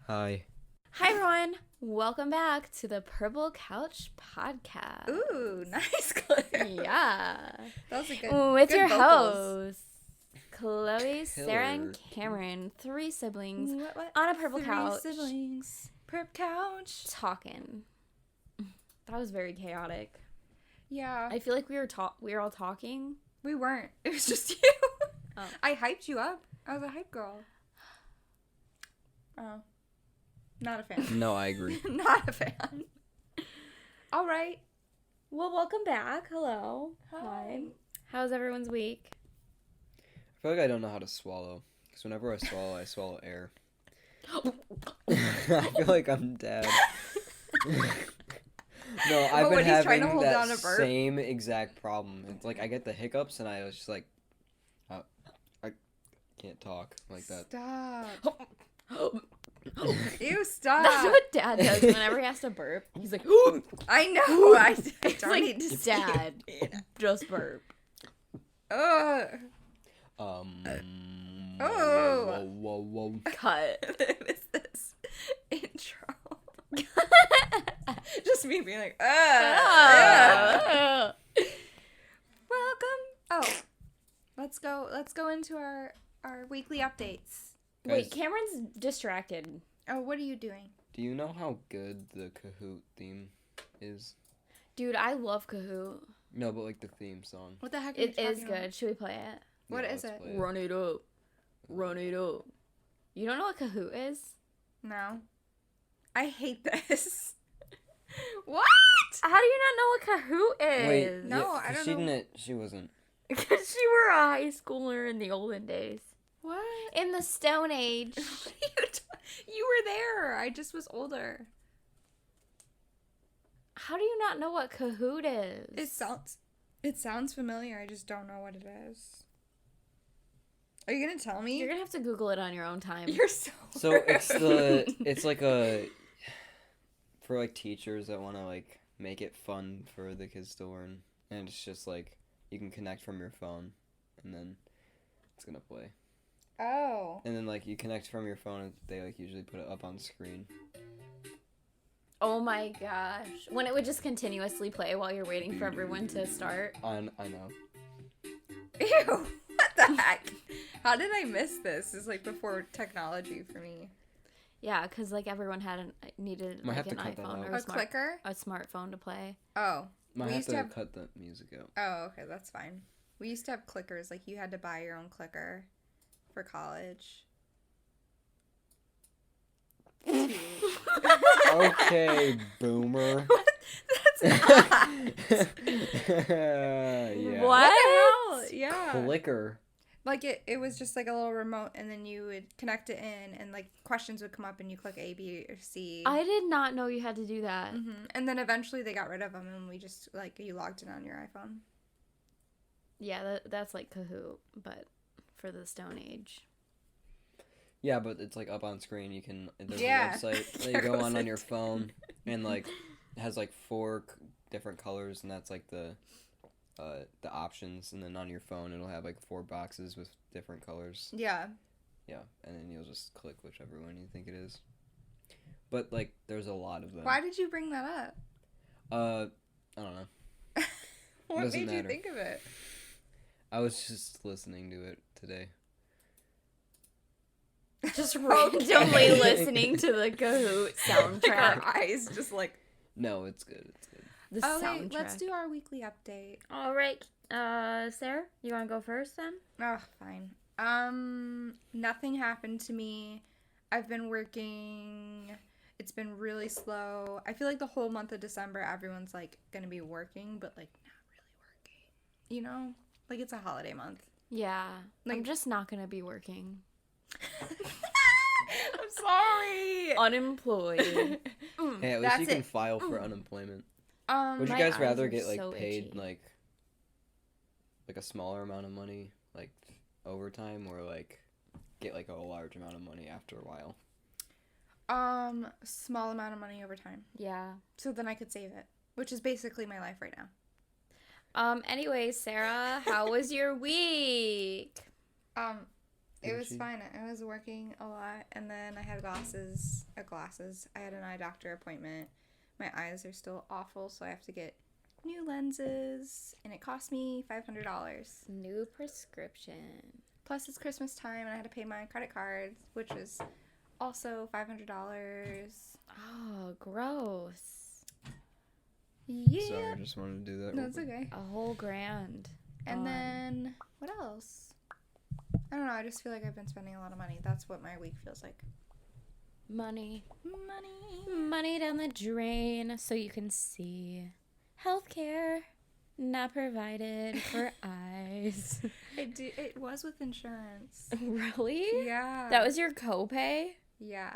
Hi. Hi everyone, welcome back to the Purple Couch Podcast. Ooh, nice, Claire. Yeah. That was a good With good your vocals. hosts, Chloe, Sarah, and Cameron, three siblings What? on a purple Three couch siblings. Perp couch. talking. That was very chaotic. Yeah. I feel like we were all talking. We weren't. It was just you. Oh. I hyped you up. I was a hype girl. Oh. Not a fan. No, I agree. Not a fan. All right. Well, welcome back. Hello. Hi. How's everyone's week? I feel like I don't know how to swallow. Because whenever I swallow air. I feel like I'm dead. No, I've But been when he's trying having to hold down that a burp. same exact problem. It's like I get the hiccups and I was just like, I can't talk like that. Stop. Ew, stop. That's what Dad does whenever he has to burp. He's like, I know. I it's don't like, need to see Dad, it. just burp. Ugh. Oh. Whoa. Cut. What is this intro? Just me being like, Ah. welcome. Oh, let's go into our weekly updates. Wait, Guys, Cameron's distracted. Oh, what are you doing? do you know how good the Kahoot theme is? Dude, I love Kahoot. No, but like the theme song. What the heck are you It talking is good. Should we play it? What Yeah, is let's it? play Run it up. Run it up. You don't know what Kahoot is? No. I hate this. What? How do you not know what Kahoot Wait, is? No, yeah, I don't she know. didn't. She wasn't. Because you were a high schooler in the olden days. What? In the Stone Age. You were there. I just was older. How do you not know what Kahoot is? It sounds familiar. I just don't know what it is. Are you gonna tell me? You're gonna have to Google it on your own time. You're so. So it's like for like teachers that want to like make it fun for the kids to learn, and it's just like you can connect from your phone, and then it's gonna play, Oh. and then like you connect from your phone, and they like usually put it up on screen. Oh my gosh. When it would just continuously play while you're waiting for everyone to start. I know. Ew. What the heck? How did I miss this? It's like before technology for me. Yeah, because like everyone needed Might like have an to cut that iPhone out. or A clicker? a smartphone to play. Oh. Might We have used to to have- cut the music out. Oh, okay, that's fine. We used to have clickers. Like you had to buy your own clicker for college. Okay, boomer. That's not. Yeah. What? the hell? Yeah. Clicker. Like it was just like a little remote, and then you would connect it in, and like questions would come up, and you click A, B, or C. I did not know you had to do that. And then eventually they got rid of them, and we just like you logged in on your iPhone. Yeah, that's like Kahoot, but for the Stone Age. Yeah, but it's like up on screen. You can there's Yeah. a website that you There go goes on it. your phone, and like it has like four different colors, and that's like the options. And then on your phone, it'll have like 4 boxes with different colors. Yeah. Yeah, and then you'll just click whichever one you think it is. But like, there's a lot of them. Why did you bring that up? I don't know. What Doesn't made you matter. think of it? I was just listening to it today. Just randomly listening to the Kahoot Like our soundtrack. eyes just like. No, it's good. It's good. The Okay, soundtrack. let's do our weekly update. All right, Sarah, you want to go first then? Oh, fine. Nothing happened to me. I've been working. It's been really slow. I feel like the whole month of December, everyone's like gonna be working, but like not really working. You know, like it's a holiday month. Yeah, I'm Like- just not gonna be working. I'm sorry. Unemployed. Hey, at least That's you can it. file for unemployment. My Would you My guys eyes rather are get like so paid itchy. like a smaller amount of money like overtime, or like get like a large amount of money after a while? small amount of money over time, Yeah. so then I could save it, which is basically my life right now. Anyway, Sarah, how was your week? It was Gucci. fine. I was working a lot, and then I had glasses. I had an eye doctor appointment. My eyes are still awful, so I have to get new lenses, and it cost me $500. New prescription. Plus, it's Christmas time, and I had to pay my credit card, which was also $500. Oh, gross. Yeah. Sorry, I just wanted to do that. That's okay. A whole grand. And then, what else? I don't know. I just feel like I've been spending a lot of money. That's what my week feels like. Money. Money. Money down the drain so you can see. Healthcare not provided for eyes. It was with insurance. Really? Yeah. That was your copay? Yeah.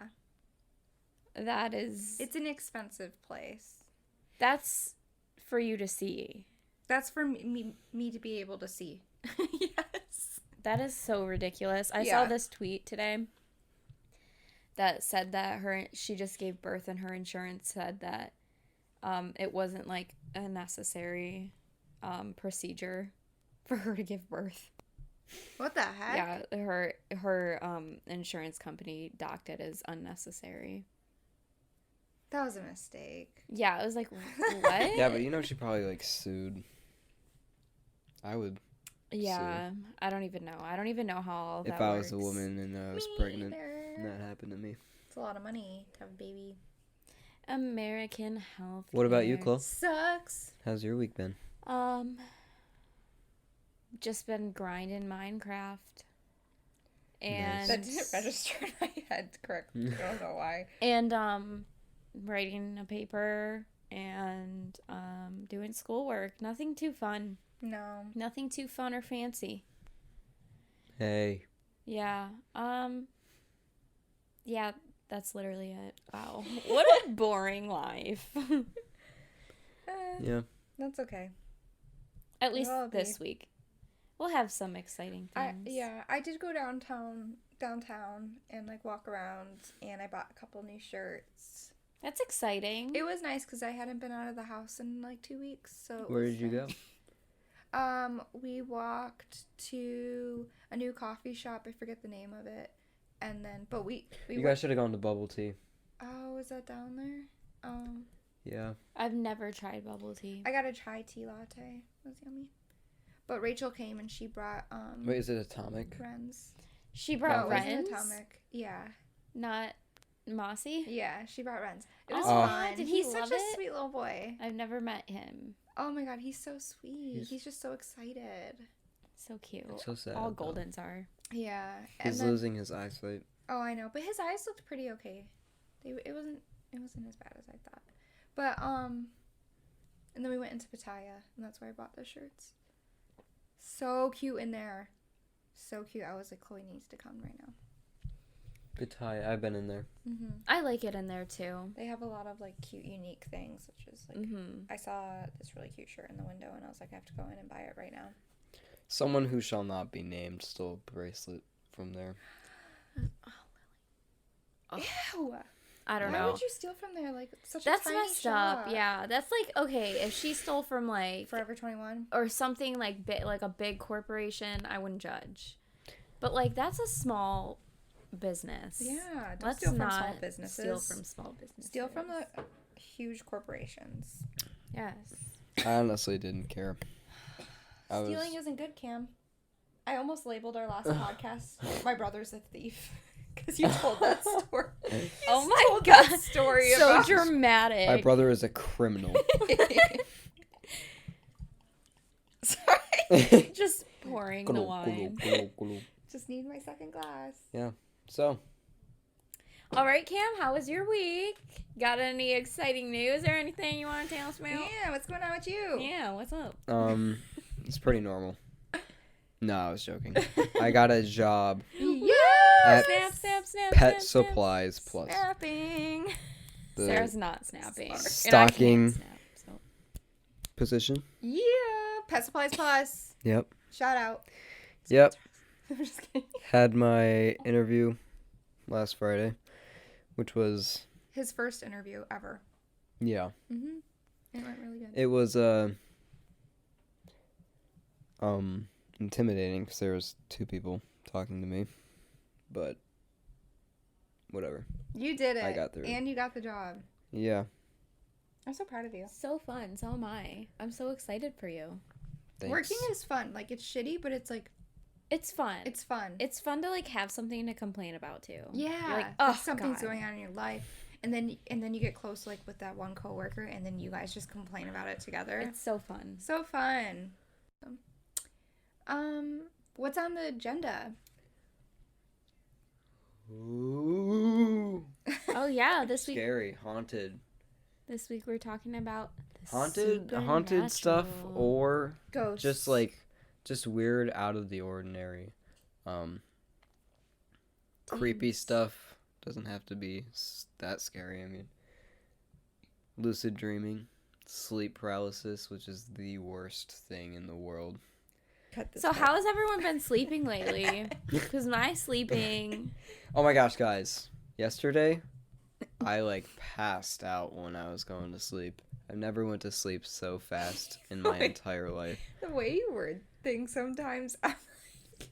That is... It's an expensive place. That's for you to see. That's for me to be able to see. Yes. That is so ridiculous. I Yeah. saw this tweet today that said that she just gave birth and her insurance said that it wasn't like a necessary procedure for her to give birth. What the heck? Yeah, her insurance company docked it as unnecessary. That was a mistake. Yeah, it was like, what? Yeah, but you know she probably like sued. I would. Yeah, I don't even know. I don't even know how all that If I works. was a woman and I was Me pregnant either. and that happened to me. It's a lot of money to have a baby. American health. What about you, Chloe? Sucks. How's your week been? Just been grinding Minecraft. And That didn't register in my head correctly. I don't know why. and writing a paper and doing schoolwork. Nothing too fun. No. Nothing too fun or fancy. Hey. Yeah. Yeah, that's literally it. Wow. What a boring life. Yeah. That's okay. At least Well, this week. We'll have some exciting things. I did go downtown and like walk around, and I bought a couple new shirts. That's exciting. It was nice because I hadn't been out of the house in like 2 weeks. So it Where was did you go? nice. We walked to a new coffee shop. I forget the name of it. And then, but we You guys should have gone to Bubble Tea. Oh, is that down there? Yeah. I've never tried bubble tea. I got a chai tea latte. It was yummy. But Rachel came and she brought Wait, is it Atomic? Wren's. She brought No, it Wren's, wasn't Atomic. Yeah. not Mossy. Yeah, she brought Wren's. It was Oh, fun. did he He's love such a it? sweet little boy. I've never met him. Oh my god, he's so sweet. He's- He's just so excited. So cute. It's so sad. All though. Goldens are. Yeah. He's losing his eyesight. Oh, I know, but his eyes looked pretty okay. It wasn't as bad as I thought. But and then we went into Pattaya, and that's where I bought those shirts. So cute in there. So cute. I was like, Chloe needs to come right now. Pattaya, I've been in there. Mhm. I like it in there too. They have a lot of like cute, unique things, which is like I saw this really cute shirt in the window, and I was like, I have to go in and buy it right now. Someone who shall not be named stole a bracelet from there. Oh. Ew. I don't Why know. would you steal from there? Like such That's a tiny messed up. shop. Yeah, that's like, okay, if she stole from like Forever 21. or something like like a big corporation, I wouldn't judge. But like that's a small business. Yeah, don't Let's steal from not small businesses. steal from small businesses. Steal from the huge corporations. Yes. I honestly didn't care. Stealing isn't good, Cam. I almost labeled our last podcast "My Brother's a Thief" because you told that story. Oh my told god. that story So about- dramatic. My brother is a criminal. Sorry. Just pouring the wine. Just need my second glass. So, All right, Cam, how was your week? Got any exciting news or anything you want to tell us about? Yeah, what's going on with you? Yeah, what's up? it's pretty normal. No, I was joking. I got a job Yeah. at Snap, snap, snap. Pet snap, Supplies Plus. Snapping. The Sarah's not snapping. And I can't stocking snap, so. position. Yeah. Pet Supplies Plus. Yep. Shout out. Yep. I'm just kidding. Had my interview last Friday, which was, His first interview ever. yeah. Mm-hmm. It went really good. It was intimidating because there was two people talking to me. but whatever. You did it. I got through it. And you got the job. Yeah. I'm so proud of you. So fun. So am I. I'm so excited for you. Thanks. Working is fun. Like, it's shitty, but it's like, It's fun. it's fun. It's fun to like have something to complain about too. Yeah. You're like, Like, oh, something's God. going on in your life. And then you get close, like, with that one coworker, and then you guys just complain about it together. It's so fun. So fun. What's on the agenda? Ooh. Oh yeah, this week. Scary, haunted. This week we're talking about the Haunted stuff, supernatural. or Ghosts. just weird, out of the ordinary. Creepy Things. stuff. Doesn't have to be that scary. I mean, lucid dreaming, sleep paralysis, which is the worst thing in the world. Cut this So part. how has everyone been sleeping lately? Because my sleeping. Oh my gosh, guys. Yesterday, I like passed out when I was going to sleep. I never went to sleep so fast in my entire life. The way you word things sometimes, I'm like,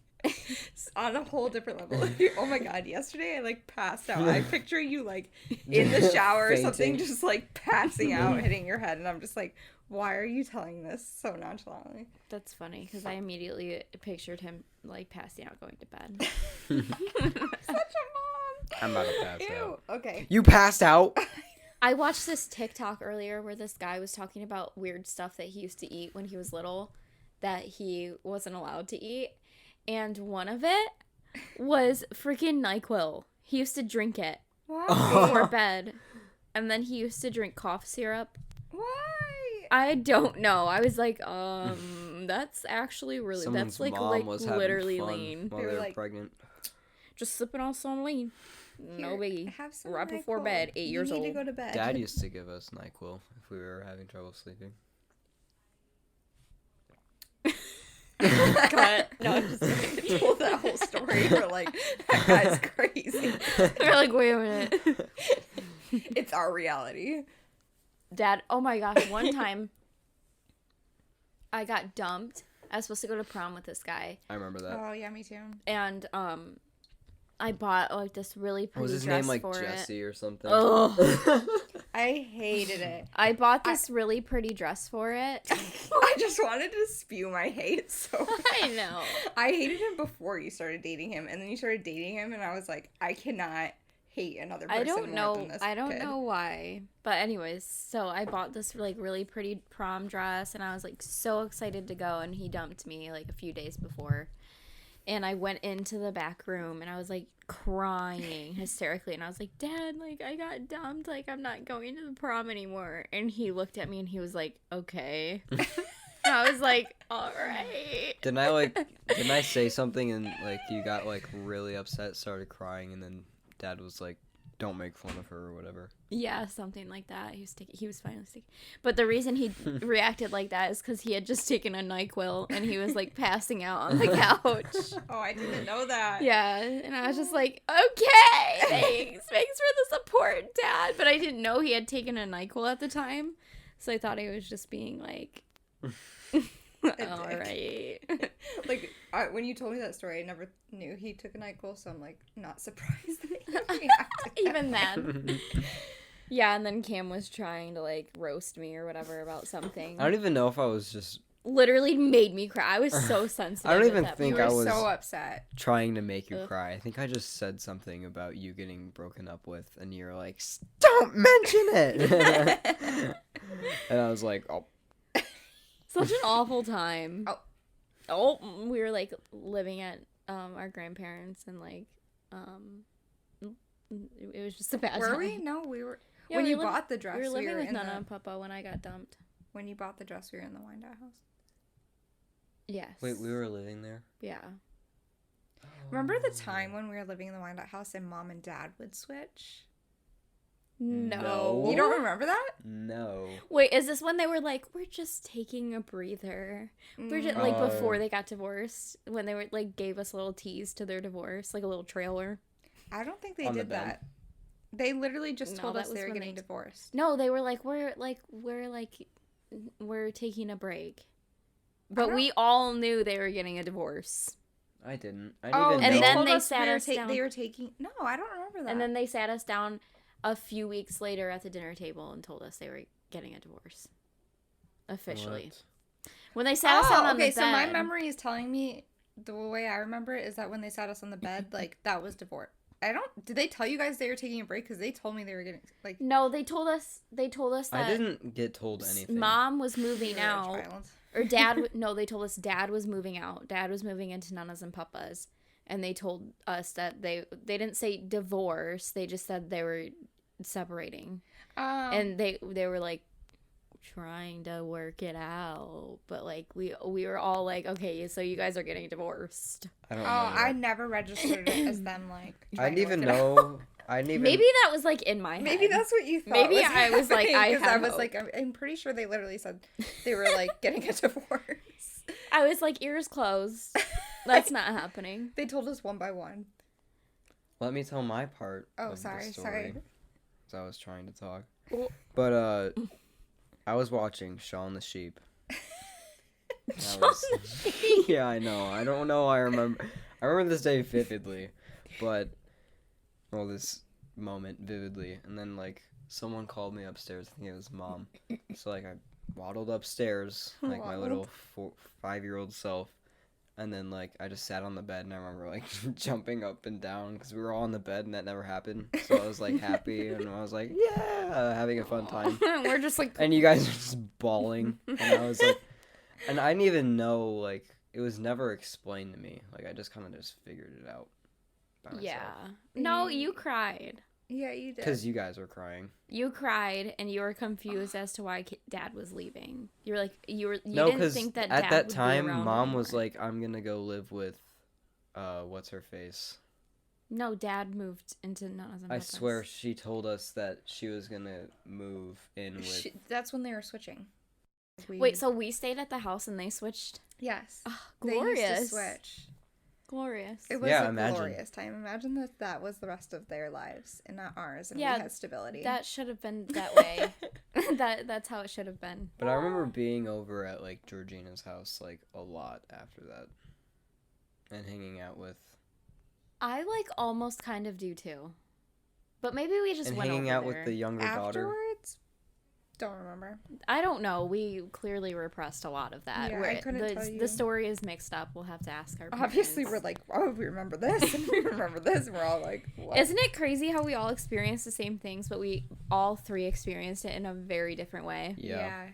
it's on a whole different level. Oh my god, yesterday I like passed out. I picture you like in the shower or something, Fainting. just like passing out, hitting your head, and I'm just like, why are you telling this so nonchalantly? That's funny because I immediately pictured him like passing out, going to bed. Such a mom. I'm about to pass Ew. out. Okay. You passed out? I watched this TikTok earlier where this guy was talking about weird stuff that he used to eat when he was little that he wasn't allowed to eat. And one of it was freaking NyQuil. He used to drink it Why? before bed. And then he used to drink cough syrup. Why? I don't know. I was like, that's actually really, Someone's that's like, mom was having literally fun lean. while They they were were like- pregnant. Just sipping on some lean. No Here, biggie. have some Right before NyQuil. bed, 8 years You need old. to go to bed. Dad used to give us NyQuil if we were having trouble sleeping. Cut. No, I'm just You told that whole story. We're like, that guy's crazy. We're like, wait a minute. It's our reality. Dad, oh my gosh, one time I got dumped. I was supposed to go to prom with this guy. I remember that. Oh yeah, me too. And I bought like this really pretty Was his dress name like for Jesse or something? Oh. I hated it. I bought this really pretty dress for it. I just wanted to spew my hate so bad. I know. I hated him before you started dating him, and then you started dating him, and I was like, I cannot hate another person I don't more than know. this I don't kid. know why. But anyways, so I bought this like really pretty prom dress and I was like so excited to go, and he dumped me like a few days before. And I went into the back room and I was like crying hysterically, and I was like, "Dad, like I got dumped, like I'm not going to the prom anymore." And he looked at me and he was like, "Okay." And I was like, "All right." Didn't I say something and like you got like really upset, started crying, and then Dad was like, "Don't make fun of her" or whatever. Yeah, something like that. He was finally sick. But the reason he reacted like that is because he had just taken a NyQuil and he was like passing out on the couch. Oh, I didn't know that. Yeah, and I was just like, okay, thanks for the support, Dad. But I didn't know he had taken a NyQuil at the time, so I thought he was just being like, all right. Like, when you told me that story, I never knew he took a NyQuil, so I'm like, not surprised that he reacted. Even then. Yeah, and then Cam was trying to like roast me or whatever about something. I don't even know if I was just Literally made me cry. I was so sensitive. I don't at even that think You point. were I was so upset. trying to make you Ugh. cry. I think I just said something about you getting broken up with, and you're like, "Don't mention it." And I was like, "Oh, Such an awful time. Oh. Oh, we were like living at our grandparents and like it was just a bad Were time. we? No, we were. Yeah, when we you were bought the dress, we were living with in Nana the. and Papa when I got dumped. When you bought the dress, we were in the Wyandotte house. Yes. wait, we were living there." Yeah. Remember the time when we were living in the Wyandotte house and Mom and Dad would switch? No. You don't remember that? No. Wait, is this when they were like, we're just taking a breather? We're just like Oh. before they got divorced, when they were like gave us a little tease to their divorce, like a little trailer. I don't think they On the did bed? that. They literally just No, told that us was they were when getting they- divorced. No, they were like, we're taking a break. But don't- we all knew they were getting a divorce. I didn't. I Oh, didn't And even they know. then told they us sat us down. they were taking. No, I don't remember that. And then they sat us down a few weeks later at the dinner table and told us they were getting a divorce. Officially. What? When they sat us down on the bed. so my memory is telling me the way I remember it is that when they sat us on the bed, like that was divorce. Did they tell you guys they were taking a break? Because they told me they were getting like. No, they told us that I didn't get told anything. Mom was moving You're a out. child. Or dad, no, they told us dad was moving out. Dad was moving into Nanas and Papas. And they told us that they didn't say divorce. They just said they were separating. And they were like trying to work it out. But like we were all like, okay, so you guys are getting divorced. I don't Oh, know. I never registered it as them like. I trying didn't to even work it out. know. I didn't even. Maybe that was like in my head. Maybe that's what you thought. Maybe I was like, I because I had was hope. like, I'm pretty sure they literally said they were like getting a divorce. I was like, ears closed. That's not happening. They told us one by one. Let me tell my part. Oh, of sorry, the story, sorry. 'cause I was trying to talk. Oh. But I was watching Shaun the Sheep. Yeah, I know. I don't know. I remember this day vividly, this moment vividly, and then like someone called me upstairs. I think it was Mom. So like I waddled upstairs like my little 5-year-old self, and then like I just sat on the bed, and I remember like jumping up and down because we were all on the bed and that never happened. So I was like happy, and I was like, yeah, having a fun time. We're just like, And you guys are just bawling, and I was like, and I didn't even know, like, it was never explained to me. Like, I just kind of just figured it out by myself. yeah. No, you cried. Yeah, you did. Because you guys were crying. You cried, and you were confused as to why Dad was leaving. You were like, you No, didn't because think that at Dad that would time, be around Mom was anymore. like, I'm going to go live with, what's her face? No, Dad moved into Nanas and I Papas. swear she told us that she was going to move in with... That's when they were switching. Wait, so we stayed at the house and they switched? Yes. Oh, They used glorious. to switch. Glorious. It was Yeah, a imagine. glorious time. Imagine that was the rest of their lives and not ours, and Yeah, we had stability. That should have been that way. That's how it should have been. But I remember being over at, like, Georgina's house, like, a lot after that. And hanging out with... I like almost kind of do too. But maybe we just and went hanging over out there. with the younger daughter. Afterwards? Don't remember. I don't know. We clearly repressed a lot of that. Yeah, We're- I couldn't tell you. The story is mixed up. We'll have to ask our Obviously, parents. we're like, oh, we remember this, and we remember this, and we're all like, what? Isn't it crazy how we all experienced the same things, but we all three experienced it in a very different way? Yeah.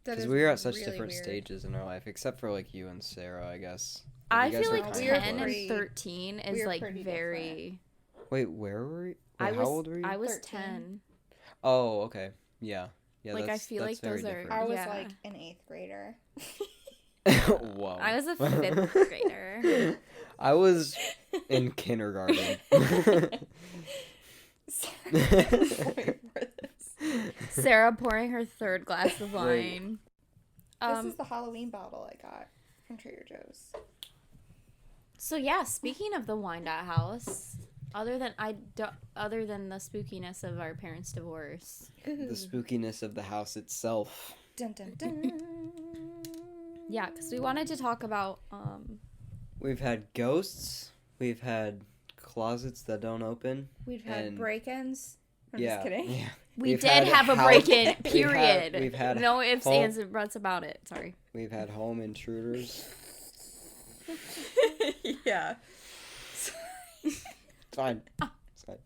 That Because is we were at such really different weird. stages in our life, except for, like, you and Sarah, I guess. I You guys feel were like kinda we were 10 pretty- and 13 is we were like pretty very... Wait, where were you? I Wait, was, how old were you? I was 13. 10. Oh, okay. Yeah. Yeah, Like, I that's, feel that's like very those are- different. I was Yeah. like an 8th grader. Whoa. I was a 5th grader. I was in kindergarten. Sarah pouring her 3rd glass of Wait. wine. This is the Halloween bottle I got from Trader Joe's. So yeah, speaking of the Wyandotte house, other than the spookiness of our parents' divorce, The spookiness of the house itself. Dun, dun, dun. yeah, because we wanted to talk about We've had ghosts. We've had closets that don't open. We've had And- break-ins. I'm yeah. just kidding. Yeah. we We've did had have a house- break-in. Period. We've had no ifs, home- ands, and buts about it. Sorry. We've had home intruders. Yeah. It's fine. It's fine.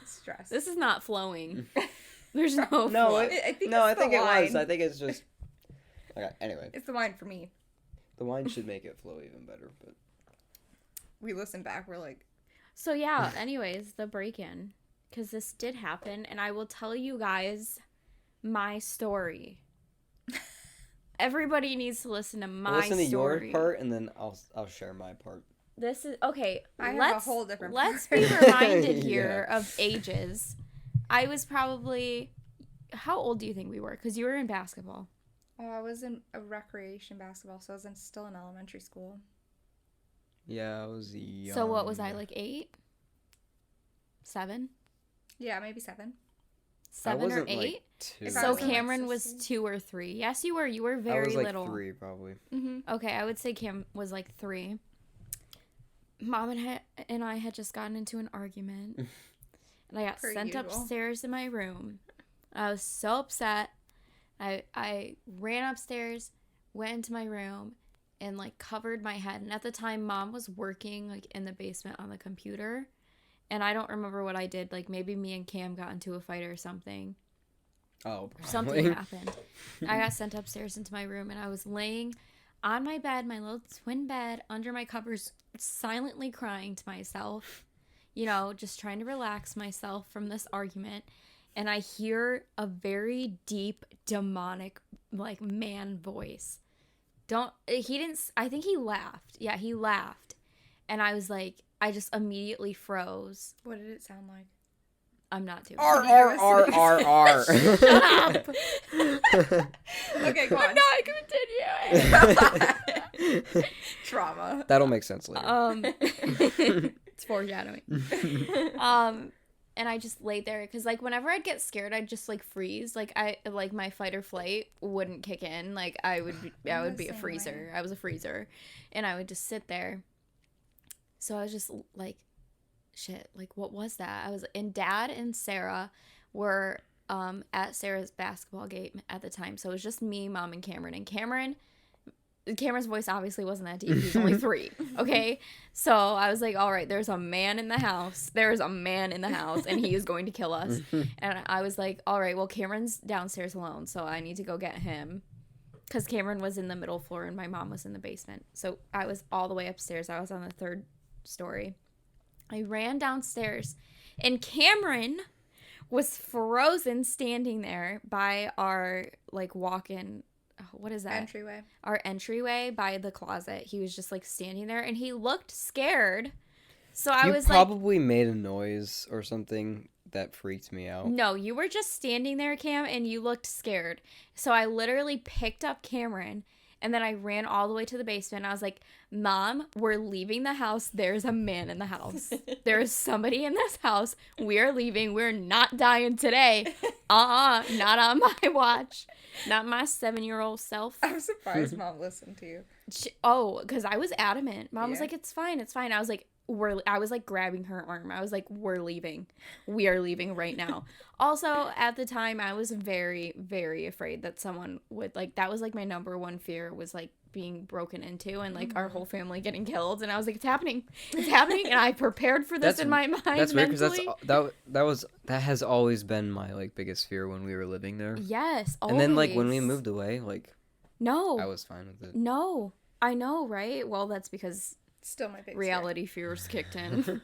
Stress. This is not flowing. There's no No, flow. it, I think no, I it's think the it was. wine. I think it's just. Okay. Anyway, It's the wine for me. the wine should make it flow even better. But We listen back. We're like, So yeah, anyways, the break-in, because this did happen, and I will tell you guys my story. Everybody needs to listen to my listen to story. your part, and then I'll share my part. This is okay. I have let's a whole different let's part. be reminded here Yeah. of ages. I was probably, how old do you think we were? Because you were in basketball. oh, I was in a recreation basketball, so I was still in elementary school. Yeah, I was young. So what was I, like 8? 7? Yeah, maybe 7. 7 or 8? Like, 2. If I So was in, like, Cameron was 16. 2 or 3. Yes, you were. You were I very was like little. 3 probably. Mm-hmm. Okay, I would say Cam was like 3. Mom and I had just gotten into an argument. And I got Per sent usual. upstairs in my room. I was so upset. I ran upstairs, went into my room, and like covered my head. And at the time, Mom was working like in the basement on the computer. And I don't remember what I did. Like maybe me and Cam got into a fight or something. Oh, Something happened. I got sent upstairs into my room, and I was laying on my bed, my little twin bed, under my covers, silently crying to myself, you know, just trying to relax myself from this argument. And I hear a very deep, demonic, like, man voice. I think he laughed. Yeah, he laughed. And I was like, I just immediately froze. What did it sound like? I'm not doing R it. R R R R. Shut up. Okay, go on. I'm not continuing. Trauma. That'll make sense later. It's foreshadowing. And I just laid there because like whenever I'd get scared, I'd just like freeze. Like my fight or flight wouldn't kick in. Like I would be a same freezer. way. I was a freezer, and I would just sit there. So I was just like, shit. Like what was that? And Dad and Sarah were at Sarah's basketball game at the time. So it was just me, Mom, and Cameron. And Cameron's voice obviously wasn't that deep. He was only 3. Okay. So I was like, all right, there's a man in the house. There's a man in the house, and he is going to kill us. And I was like, all right, well, Cameron's downstairs alone, so I need to go get him. Because Cameron was in the middle floor and my mom was in the basement. So I was all the way upstairs. I was on the 3rd story. I ran downstairs, and Cameron was frozen standing there by our, like, walk-in, what is that? Entryway. Our entryway by the closet. He was just, like, standing there, and he looked scared. So I was like... You probably made a noise or something that freaked me out. No, you were just standing there, Cam, and you looked scared. So I literally picked up Cameron, and then I ran all the way to the basement. I was like, Mom, we're leaving the house. There's a man in the house. There is somebody in this house. We're leaving. We're not dying today. Not on my watch. Not my 7-year-old self. I'm surprised Mom listened to you. Because I was adamant. Mom was like, it's fine. It's fine. I was like, I was like grabbing her arm. I was like, we're leaving. We are leaving right now. Also, at the time, I was very, very afraid that someone would, like, that was like my number one fear was like being broken into and like our whole family getting killed. And I was like, it's happening. It's happening. And I prepared for this in my mind. That's weird mentally. because that has always been my like biggest fear when we were living there. Yes. Always. And then like when we moved away, like no, I was fine with it. No, I know, right? Well, that's because Still my biggest reality fears kicked in.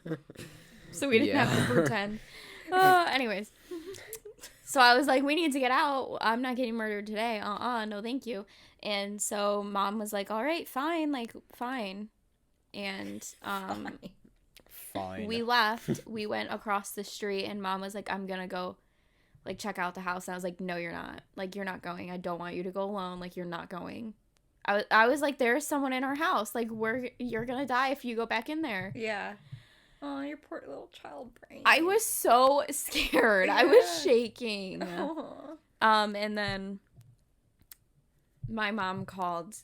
So we didn't have to pretend. Anyways. So I was like, we need to get out. I'm not getting murdered today. No thank you. And so Mom was like, all right, fine. Like, fine. And Fine. we left. We went across the street, and Mom was like, I'm going to go, like, check out the house. And I was like, no, you're not. Like, you're not going. I don't want you to go alone. Like, you're not going. I was like, there's someone in our house. Like, you're going to die if you go back in there. Yeah. Oh, your poor little child brain. I was so scared. Yeah. I was shaking. Aww. And then my mom called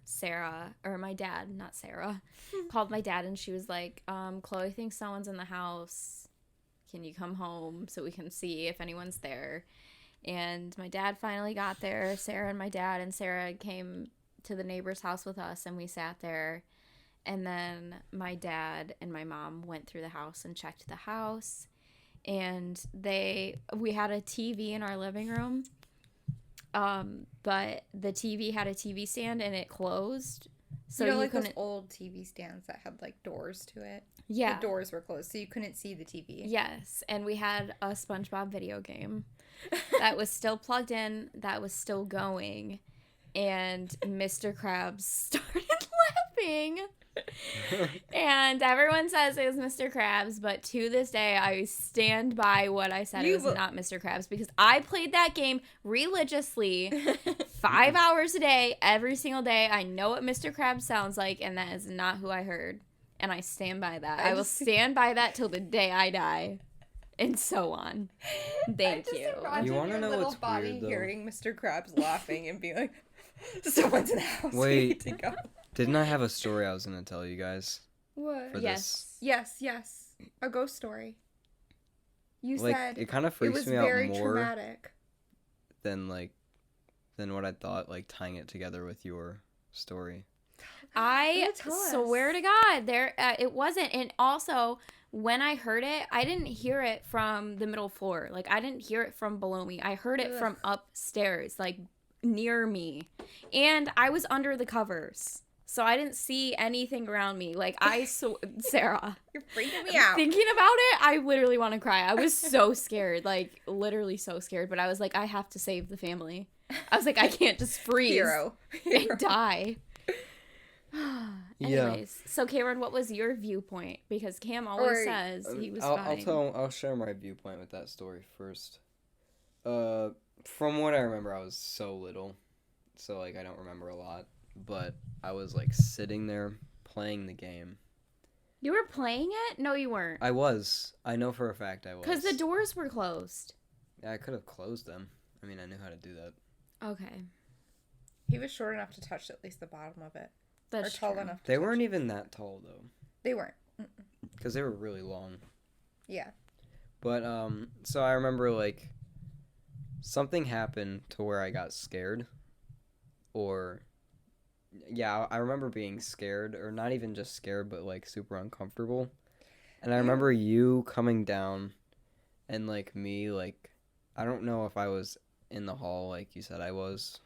Sarah, or my dad, not Sarah, called my dad, and she was like, Chloe thinks someone's in the house. Can you come home so we can see if anyone's there? And my dad finally got there, Sarah and my dad, and Sarah came to the neighbor's house with us, and we sat there. And then my dad and my mom went through the house and checked the house. And we had a TV in our living room. But the TV had a TV stand and it closed. So you know, like couldn't... those old TV stands that had like doors to it. Yeah. The doors were closed, so you couldn't see the TV. Yes. And we had a SpongeBob video game that was still plugged in, that was still going. And Mr. Krabs started laughing. And everyone says it was Mr. Krabs, but to this day I stand by what I said. It was not Mr. Krabs, because I played that game religiously 5 hours a day, every single day. I know what Mr. Krabs sounds like, and that is not who I heard. And I stand by that. I will stand by that till the day I die. And so on. Thank you. You want to know little what's body weird, though? hearing Mr. Krabs laughing and being like, someone's in the house. Wait. We need to go. Didn't I have a story I was going to tell you guys? What? for this. Yes. A ghost story. You Like, said it kind of it freaks was me out very more traumatic. than what I thought, like tying it together with your story. I Tell us. swear to God, it wasn't. And also, when I heard it, I didn't hear it from the middle floor. Like, I didn't hear it from below me. I heard it from upstairs, like near me, and I was under the covers, so I didn't see anything around me. Like, Sarah, You're freaking me out. thinking about it, I literally want to cry. I was so scared, like literally so scared. But I was like, I have to save the family. I was like, I can't just freeze Hero. and die. Anyways, so Cameron, what was your viewpoint? Because Cam always says he was fine. I'll share my viewpoint with that story first. From what I remember, I was so little, so like I don't remember a lot. But I was like sitting there playing the game. You were playing it? No, you weren't. I was. I know for a fact I was. Because the doors were closed. Yeah, I could have closed them. I mean, I knew how to do that. Okay. He was short enough to touch at least the bottom of it. That's or tall true. enough to They touch weren't it. even that tall though, They weren't. because they were really long. Yeah. But so I remember like something happened to where I got scared, or yeah, I remember being scared, or not even just scared, but like super uncomfortable. And I remember you coming down, and like me, like I don't know if I was in the hall like you said I was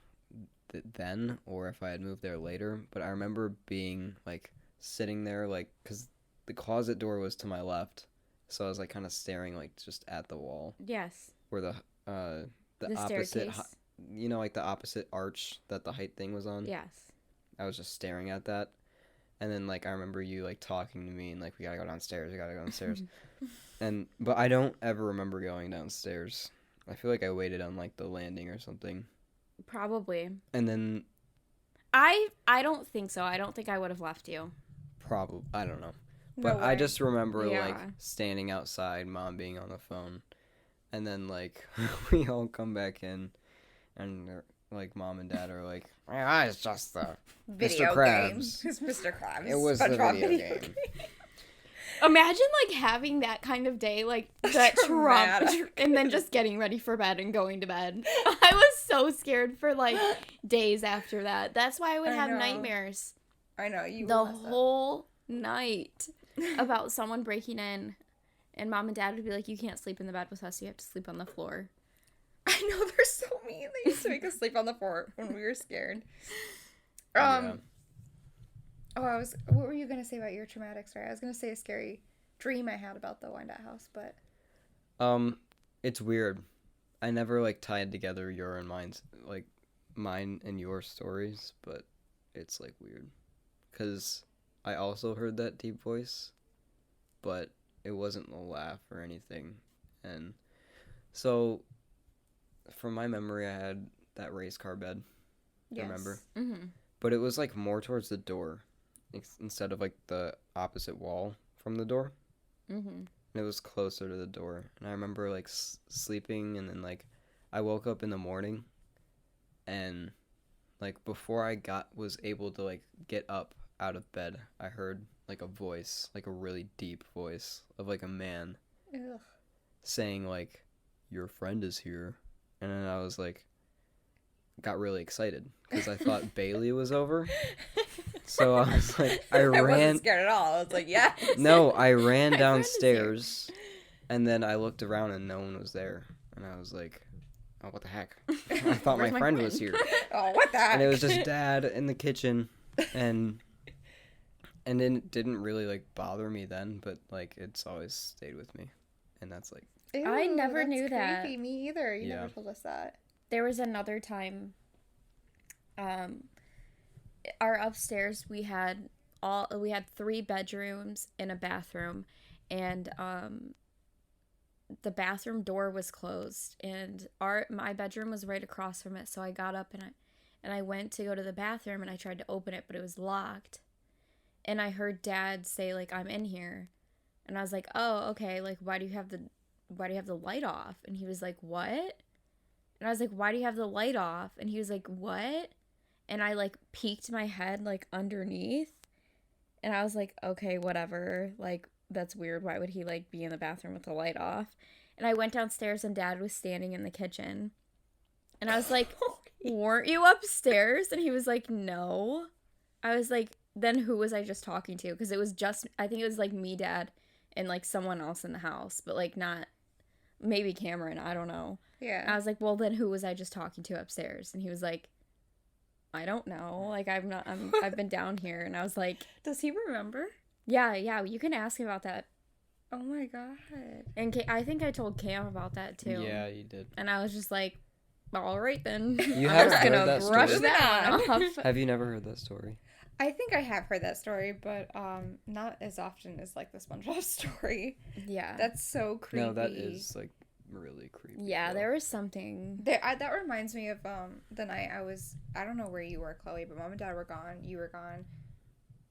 then, or if I had moved there later. But I remember being like sitting there, like because the closet door was to my left, so I was like kind of staring like just at the wall Yes. where the opposite, staircase. like the opposite arch that the height thing was on. Yes. I was just staring at that. And then, like, I remember you, like, talking to me and, like, we gotta go downstairs. But I don't ever remember going downstairs. I feel like I waited on, like, the landing or something. Probably. And then... I don't think so. I don't think I would have left you. Probably. I don't know. No But I way. just remember, Yeah. like, standing outside, Mom being on the phone. And then, like, we all come back in. And, like, Mom and Dad are like, yeah, it's just the... Video Mr. Krabs. game. It's Mr. Krabs. It was the SpongeBob video game. Imagine, like, having that kind of day, like, that Trump, Traumatic. and then just getting ready for bed and going to bed. I was so scared for, like, days after that. That's why I would I have know. nightmares I know you. the were messed up. whole night about someone breaking in. And Mom and Dad would be like, you can't sleep in the bed with us. You have to sleep on the floor. I know they're so mean. They used to make us sleep on the floor when we were scared. Yeah. What were you gonna say about your traumatic story? I was gonna say a scary dream I had about the Wyandotte house, but It's weird. I never like tied together your and mine's like mine and your stories, but it's like weird because I also heard that deep voice, but it wasn't a laugh or anything. And so from my memory, I had that race car bed. yes. Remember? Mm-hmm. But it was like more towards the door instead of like the opposite wall from the door. Mm-hmm. And it was closer to the door. And I remember like sleeping, and then like I woke up in the morning, and like before I was able to like get up out of bed, I heard like a voice, like a really deep voice of like a man Ugh. saying like, your friend is here. And then I was like, got really excited because I thought Bailey was over. So I was like, I wasn't ran. scared at all. I was like, yeah. No, I ran My friend is downstairs, and then I looked around and no one was there. And I was like, oh, what the heck? I thought my Where's my friend was friend? here. Oh, what the heck? And it was just Dad in the kitchen, and it didn't really like bother me then, but like it's always stayed with me, and that's like I never that's knew that. creepy. Me either. You Yeah. never told us that. There was another time, our upstairs we had 3 bedrooms and a bathroom, and the bathroom door was closed, and my bedroom was right across from it. So I got up and I went to go to the bathroom, and I tried to open it, but it was locked. And I heard Dad say like, I'm in here, and I was like, oh, okay, like why do you have the light off? And he was like, what? And I was like, why do you have the light off? And he was like, what? And I like peeked my head like underneath, And I was like, okay, whatever. Like, that's weird. Why would he, like, be in the bathroom with the light off? And I went downstairs and Dad was standing in the kitchen. And I was like, weren't you upstairs? And he was like, no. I was like, then who was I just talking to? Because it was just, I think it was, like, me, Dad, and, like, someone else in the house. But, like, not, maybe Cameron. I don't know. Yeah. I was like, well, then who was I just talking to upstairs? And he was like, I don't know. Like, I've been down here. And I was like, Does he remember? yeah, you can ask him about that. Oh my god. And I think I told Cam about that too. Yeah, you did. And I was just like, all right then. You I'm haven't just heard gonna that brush story? that off. Have you never heard that story? I think I have heard that story, but not as often as like the SpongeBob story. Yeah. That's so creepy. No, that is like really creepy. Yeah, though. there was something. That reminds me of the night I don't know where you were, Chloe, but Mom and Dad were gone. You were gone.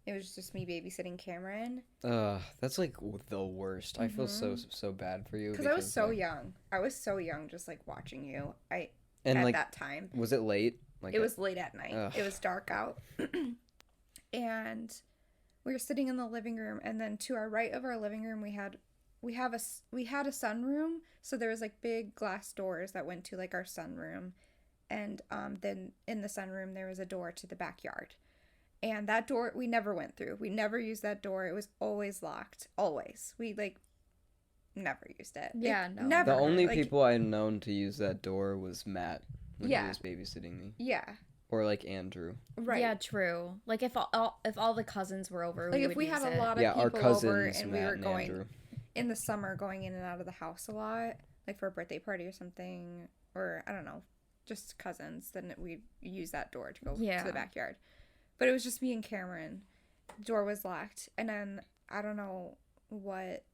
It was just me babysitting Cameron. That's like the worst. I feel so bad for you Because I was so like, young. I was so young, just like watching you. At like, that time. was it late? Like It was late at night. Ugh. It was dark out. And we were sitting in the living room, and then to our right of our living room we had a sunroom, so there was like big glass doors that went to like our sunroom, and then in the sunroom there was a door to the backyard, and that door we never went through. We never used that door. It was always locked. Always. We like never used it. Yeah, no. Never. the only like, people I'd known to use that door was Matt when Yeah. he was babysitting me, Yeah. or like Andrew. Right. Yeah, true. Like if all the cousins were over, Like we if would we use had a it. lot of Yeah, our people cousins, over and we Matt were and going Andrew. in the summer, going in and out of the house a lot, like for a birthday party or something, or I don't know, just cousins, then we use that door to go Yeah. to the backyard. But it was just me and Cameron. The door was locked, and then I don't know what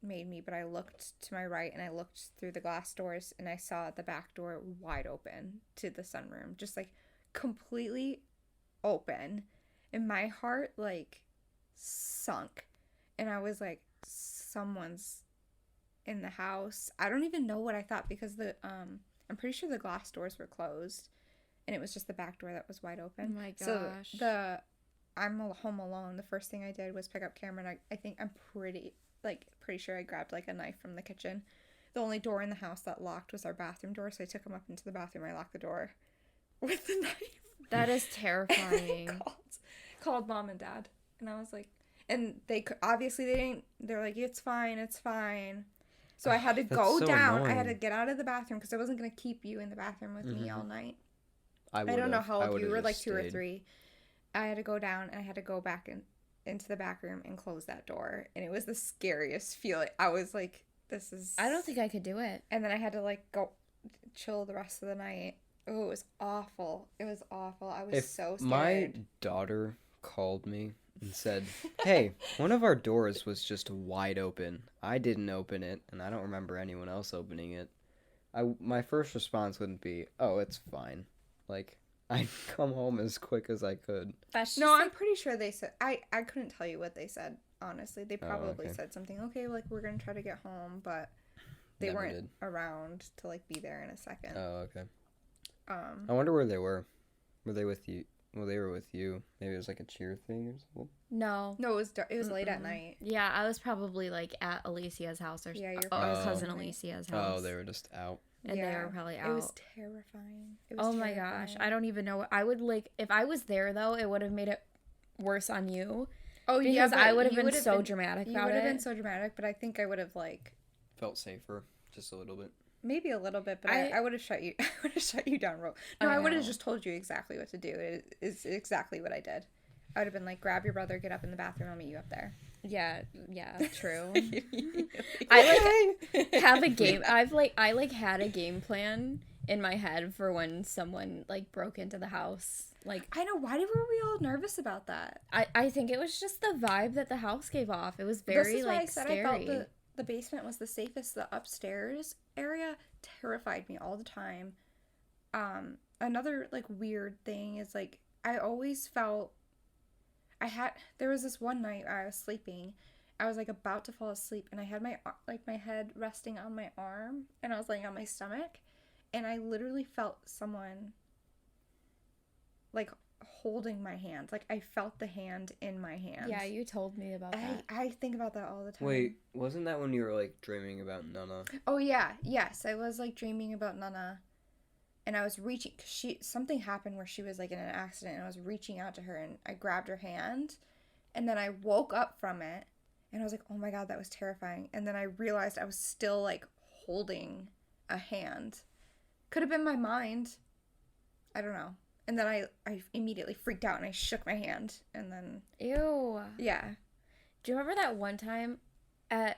made me, but I looked to my right and I looked through the glass doors and I saw the back door wide open to the sunroom, just like completely open, and my heart like sunk, and I was like, someone's in the house. I don't even know what I thought, because I'm pretty sure the glass doors were closed and it was just the back door that was wide open. Oh my So gosh. I'm home alone. The first thing I did was pick up Cameron. I think I'm pretty sure I grabbed like a knife from the kitchen. The only door in the house that locked was our bathroom door, so I took him up into the bathroom. I locked the door with the knife. That is terrifying. Called Mom and Dad, and I was like, and obviously they didn't. They're like, it's fine. So I had to That's go so down. I had to annoying. get out of the bathroom because I wasn't gonna keep you in the bathroom with me all night. I I don't know how old you were, like just 2 or stayed. 3. I had to go down and I had to go back into the back room and close that door, and it was the scariest feeling. I was like, this is. I don't think I could do it. And then I had to like go chill the rest of the night. Oh, it was awful. It was awful. I was If so scared. my daughter called me and said, "Hey, one of our doors was just wide open. I didn't open it, and I don't remember anyone else opening it." My first response wouldn't be, "Oh, it's fine." Like, I'd come home as quick as I could. That's No, I'm pretty sure they said. I couldn't tell you what they said. Honestly, they probably okay. said something. Okay, like we're gonna try to get home, but they Never weren't did. around to like be there in a second. Oh, okay. Um, I wonder where they were. Were they with you? Well, they were with you. Maybe it was like a cheer thing or something. no. no, it was late at night. Yeah, I was probably like at Alicia's house or Yeah, your cousin probably- Alicia's house. Oh, they were just out. And they Yeah, were probably It was out. terrifying. It was Oh my gosh, terrifying. I don't even know. I would like if I was there though, it would have made it worse on you Oh yeah, because I but would have you been would've so dramatic You about would have it. been so dramatic, but I think I would have like Felt safer, just a little bit. maybe a little bit, but I- I would have shut you. I would have shut you down. No, I I would have know. just told you exactly what to do. It is exactly what I did. I would have been like, grab your brother, get up in the bathroom, I'll meet you up there. Yeah, true. I Have a game. I like had a game plan in my head for when someone like broke into the house. Like I know. Why were we all nervous about that? I think it was just the vibe that the house gave off. It was This very is why like I said scary. I felt the basement was the safest. The upstairs area terrified me all the time. Another like weird thing is like I always felt there was this one night I was sleeping. I was like about to fall asleep and I had my head resting on my arm and I was laying on my stomach and I literally felt someone like holding my hand. Like, I felt the hand in my hand. Yeah, you told me about that. I think about that all the time. Wait, wasn't that when you were like dreaming about Nana? Oh yeah, yes, I was like dreaming about Nana, and I was reaching. Cause something happened where she was like in an accident, and I was reaching out to her, and I grabbed her hand, and then I woke up from it, and I was like, oh my god, that was terrifying. And then I realized I was still like holding a hand. Could have been my mind. I don't know. And then I immediately freaked out and I shook my hand, and then Ew. yeah. Do you remember that one time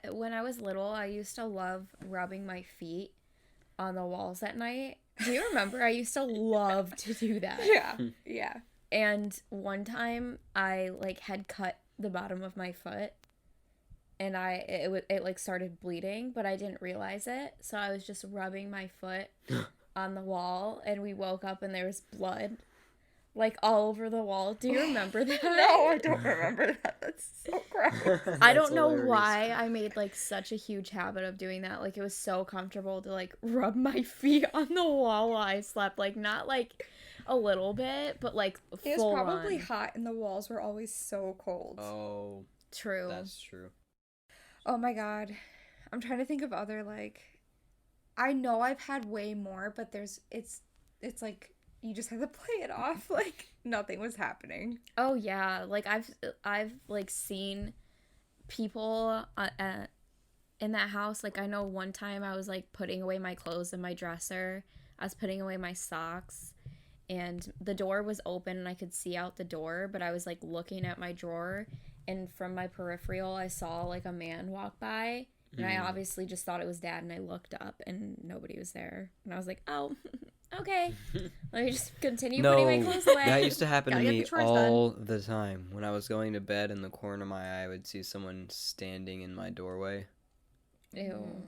when I was little, I used to love rubbing my feet on the walls at night? Do you remember? I used to love to do that. Yeah. Yeah. And one time I like had cut the bottom of my foot and it like started bleeding, but I didn't realize it. So I was just rubbing my foot on the wall, and we woke up and there was blood like all over the wall. Do you remember that? No, I don't remember that. That's so gross. I don't know why I made like such a huge habit of doing that. Like, it was so comfortable to like rub my feet on the wall while I slept. Like, not like a little bit, but like It was full probably on. hot and the walls were always so cold. Oh, True. that's true. Oh my god. I'm trying to think of other like I know I've had way more, but it's like you just have to play it off like nothing was happening. Oh yeah, like I've like seen people in that house. Like, I know one time I was like putting away my clothes in my dresser. I was putting away my socks, and the door was open and I could see out the door, but I was like looking at my drawer, and from my peripheral I saw like a man walk by, and I obviously just thought it was Dad, and I looked up and nobody was there, and I was like, oh, okay, let me just continue putting my clothes away. That used to happen to Gotta get me the chores all the time. When I was going to bed, in the corner of my eye, I would see someone standing in my doorway. Ew.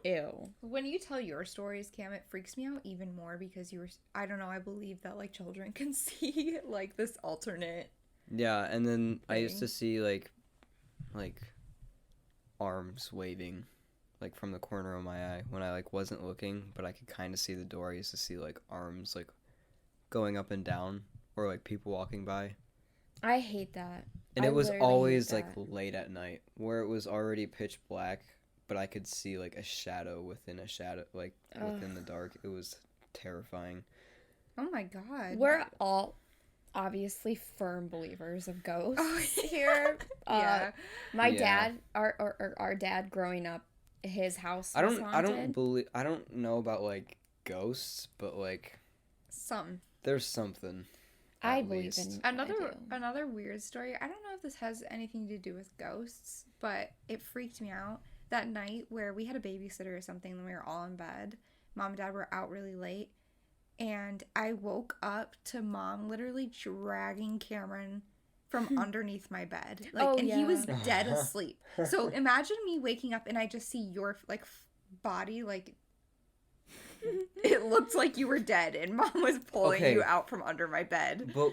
Ew. When you tell your stories, Cam, it freaks me out even more because I don't know, I believe that like children can see like this alternate. Yeah, and then I used to Thing. see like arms waving, like from the corner of my eye when I like wasn't looking, but I could kind of see the door. I used to see like arms like going up and down, or like people walking by. I hate that. And I it was literally hate always like that. late at night, where it was already pitch black, but I could see like a shadow within a shadow, like within the dark. It was terrifying. Oh my god. We're all obviously firm believers of ghosts Oh, here. yeah. My Yeah. dad, our dad growing up, his house I was don't haunted. I don't know about like ghosts, but like Some. there's something. I at believe least. in I do. Another weird story. I don't know if this has anything to do with ghosts, but it freaked me out that night where we had a babysitter or something and we were all in bed. Mom and Dad were out really late, and I woke up to Mom literally dragging Cameron from underneath my bed. Like, Oh, and he was yeah. dead asleep. So imagine me waking up and I just see your like body like it looked like you were dead and Mom was pulling Okay. you out from under my bed. But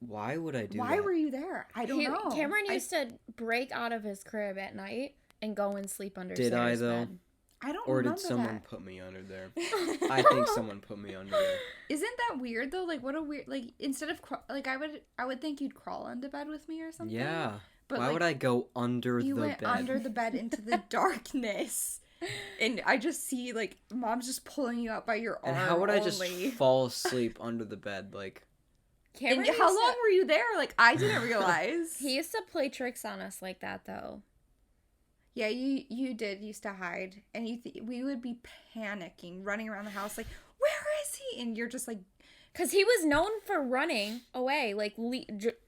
why would I do Why that? were you there? I don't know. Cameron used to break out of his crib at night and go and sleep under Did I, Sarah's though? bed. I don't Or remember did someone that. put me under there? I think someone put me under there. Isn't that weird though? Like, what a weird like. Instead of like, I would think you'd crawl into bed with me or something. Yeah. But Why like, would I go under you the went bed? under the bed into the darkness, and I just see like Mom's just pulling you out by your arm. And how would I just only. fall asleep under the bed? Like, Cameron And used how to- long were you there? Like, I didn't realize. He used to play tricks on us like that, though. Yeah, you did used to hide, and we would be panicking, running around the house like, where is he? And you're just like, Because he was known for running away, like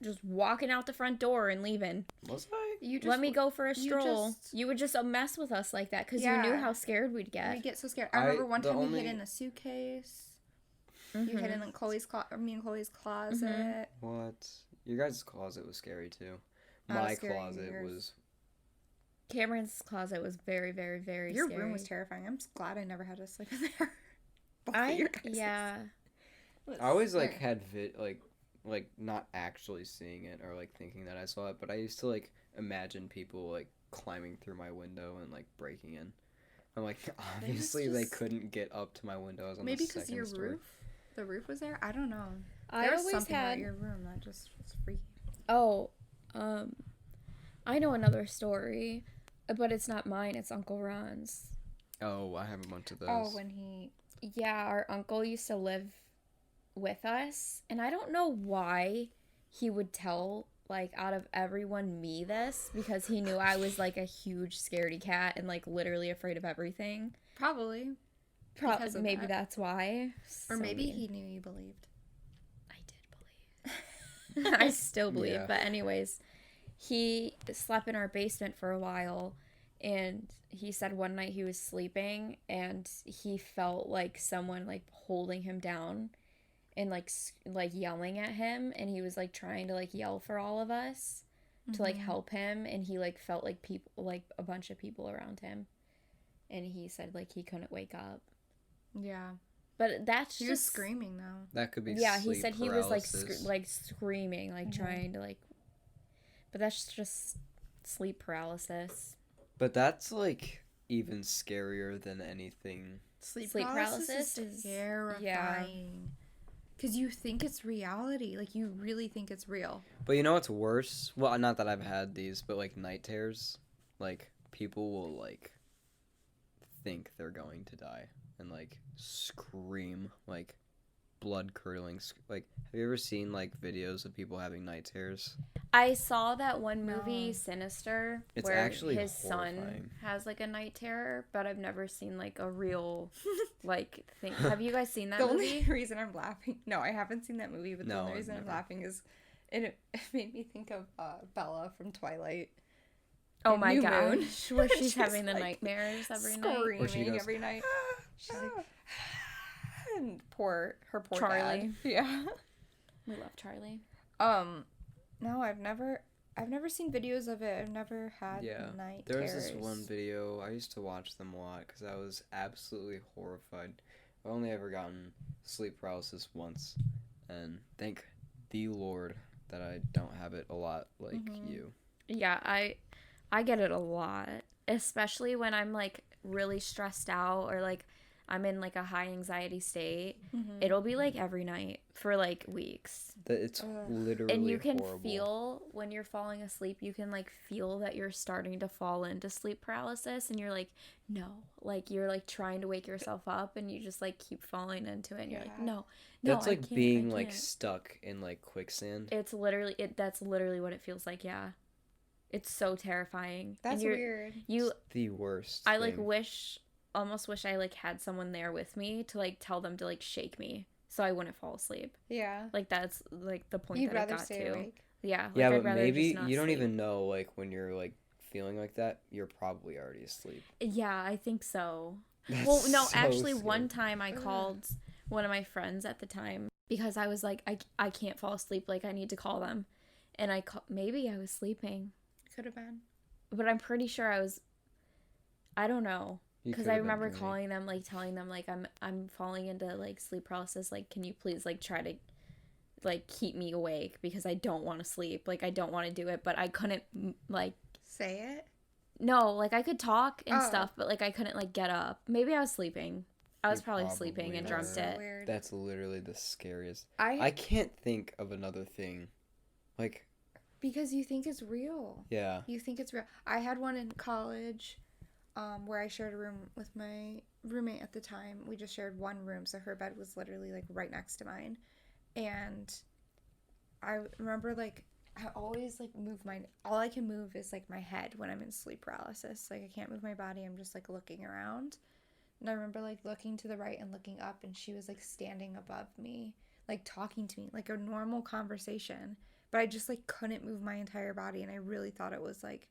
just walking out the front door and leaving. was I? you just Let me go for a you stroll. just- You would just mess with us like that because you Yeah. knew how scared we'd get. We get so scared. I remember one the time we only- hid in a suitcase. Mhm. You hid in me and Chloe's closet. What? Your guys' closet was scary too. That was My scary in closet yours. was. Cameron's closet was very, very, very Your scary. room was terrifying. I'm just glad I never had to sleep in there. Both of I your guys'. yeah. Was I always like scary. had like not actually seeing it or like thinking that I saw it, but I used to like imagine people like climbing through my window and like breaking in. I'm like, obviously they just- couldn't get up to my windows on Maybe the because second your story. roof, the roof was there. I don't know. I There was always something about had. your room that just was freaky. Oh, I know another story, but it's not mine. It's Uncle Ron's. Oh, I haven't went to those. Oh, when he... Yeah, our uncle used to live with us, and I don't know why he would tell, like, out of everyone me this, because he knew I was, like, a huge scaredy cat and, like, literally afraid of everything. Probably. Because of Maybe that. that's why. Or So maybe mean. he knew you believed. I did believe. I still believe. Yeah. But anyways, he slept in our basement for a while, and he said one night he was sleeping and he felt like someone like holding him down and like yelling at him, and he was like trying to like yell for all of us to like help him, and he like felt like people, like a bunch of people around him, and he said like he couldn't wake up. Yeah. But that's He was just screaming, though. That could be yeah, sleep he said he paralysis. was like screaming, like trying to like, but that's just sleep paralysis. But that's like even scarier than anything. Sleep paralysis is is- terrifying. Because you think it's reality. Like, you really think it's real. But you know what's worse? Well, not that I've had these, but like night terrors, like people will like think they're going to die and like scream, like blood curdling. Like, have you ever seen like videos of people having night terrors? I saw that one movie, No. Sinister, It's where actually his son horrifying. has like a night terror, but I've never seen like a real like thing. Have you guys seen that The movie? only reason I'm laughing... No, I haven't seen that movie, but the No, only I've reason I'm never. laughing is... It made me think of Bella from Twilight. Oh in my New gosh, Moon. where she's She's, having the like, nightmares every night. Screaming Where she goes, every night. She's like... And her poor Charlie. dad. Yeah. We love Charlie. No, I've never seen videos of it. I've never had Yeah, night there was terrors. this one video. I used to watch them a lot because I was absolutely horrified. I've only ever gotten sleep paralysis once, and thank the Lord that I don't have it a lot like you. Yeah, I get it a lot, especially when I'm like really stressed out or like I'm in like a high anxiety state. It'll be like every night for like weeks. It's literally And you can horrible. feel when you're falling asleep, you can like feel that you're starting to fall into sleep paralysis, and you're like, no, like you're like trying to wake yourself up, and you just like keep falling into it, and you're like, Yeah. no, That's I like can't, being I like can't." stuck in like quicksand. It's literally that's literally what it feels like. Yeah, it's so terrifying. That's and you're, weird. You, The worst. I like thing. almost wish I like had someone there with me to like tell them to like shake me so I wouldn't fall asleep. Yeah. Like that's like the point You'd that I rather got stay to. awake. Yeah. Like, Yeah, I'd but rather maybe just not you don't sleep. even know like when you're like feeling like that, you're probably already asleep. Yeah, I think so. That's Well, no, so actually, scary. one time I called one of my friends at the time because I was like, I can't fall asleep. Like, I need to call them. And maybe I was sleeping, Could have been. but I'm pretty sure I don't know. You Because could I have been remember dreaming. calling them, like, telling them, like, I'm falling into, like, sleep paralysis. Like, can you please, like, try to, like, keep me awake? Because I don't want to sleep. Like, I don't want to do it. But I couldn't, like... Say it? No, like, I could talk and Oh. stuff, but, like, I couldn't, like, get up. Maybe I was sleeping. I was You probably probably sleeping and were. dreamt That's so it. weird. That's literally the scariest. I I can't think of another thing. Like, because you think it's real. yeah. You think it's real. I had one in college where I shared a room with my roommate at the time. We just shared one room, so her bed was literally like right next to mine. And I remember like I always like move all I can move is like my head when I'm in sleep paralysis. Like I can't move my body. I'm just like looking around. And I remember like looking to the right and looking up, and she was like standing above me, like talking to me, like a normal conversation. But I just like couldn't move my entire body, and I really thought it was like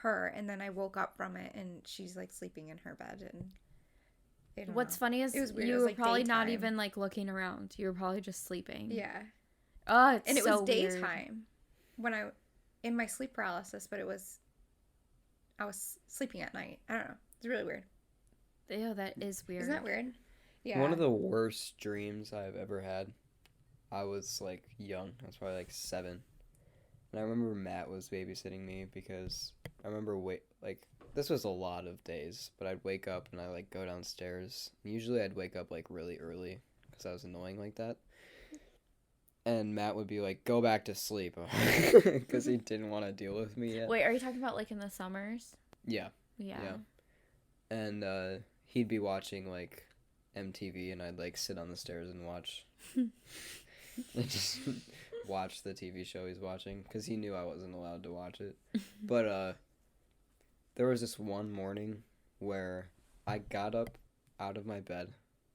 her. And then I woke up from it, and she's like sleeping in her bed. And I don't What's know. funny is It was weird. you It was, were like, probably not daytime. even, like, looking around. You were probably just sleeping. Yeah, Oh, it's and it so was weird. daytime when in my sleep paralysis, but I was sleeping at night. I don't know. It's really weird. Ew, that is weird. Isn't that weird? Yeah. One of the worst dreams I've ever had. I was like young. I was probably like 7. And I remember Matt was babysitting me because I remember this was a lot of days, but I'd wake up and I like go downstairs. And usually I'd wake up like really early because I was annoying like that. and Matt would be like, "Go back to sleep," because he didn't want to deal with me yet. Wait, are you talking about like in the summers? Yeah. Yeah. And he'd be watching like MTV, and I'd like sit on the stairs and watch, and just watch the TV show he's watching, because he knew I wasn't allowed to watch it. But there was this one morning where I got up out of my bed,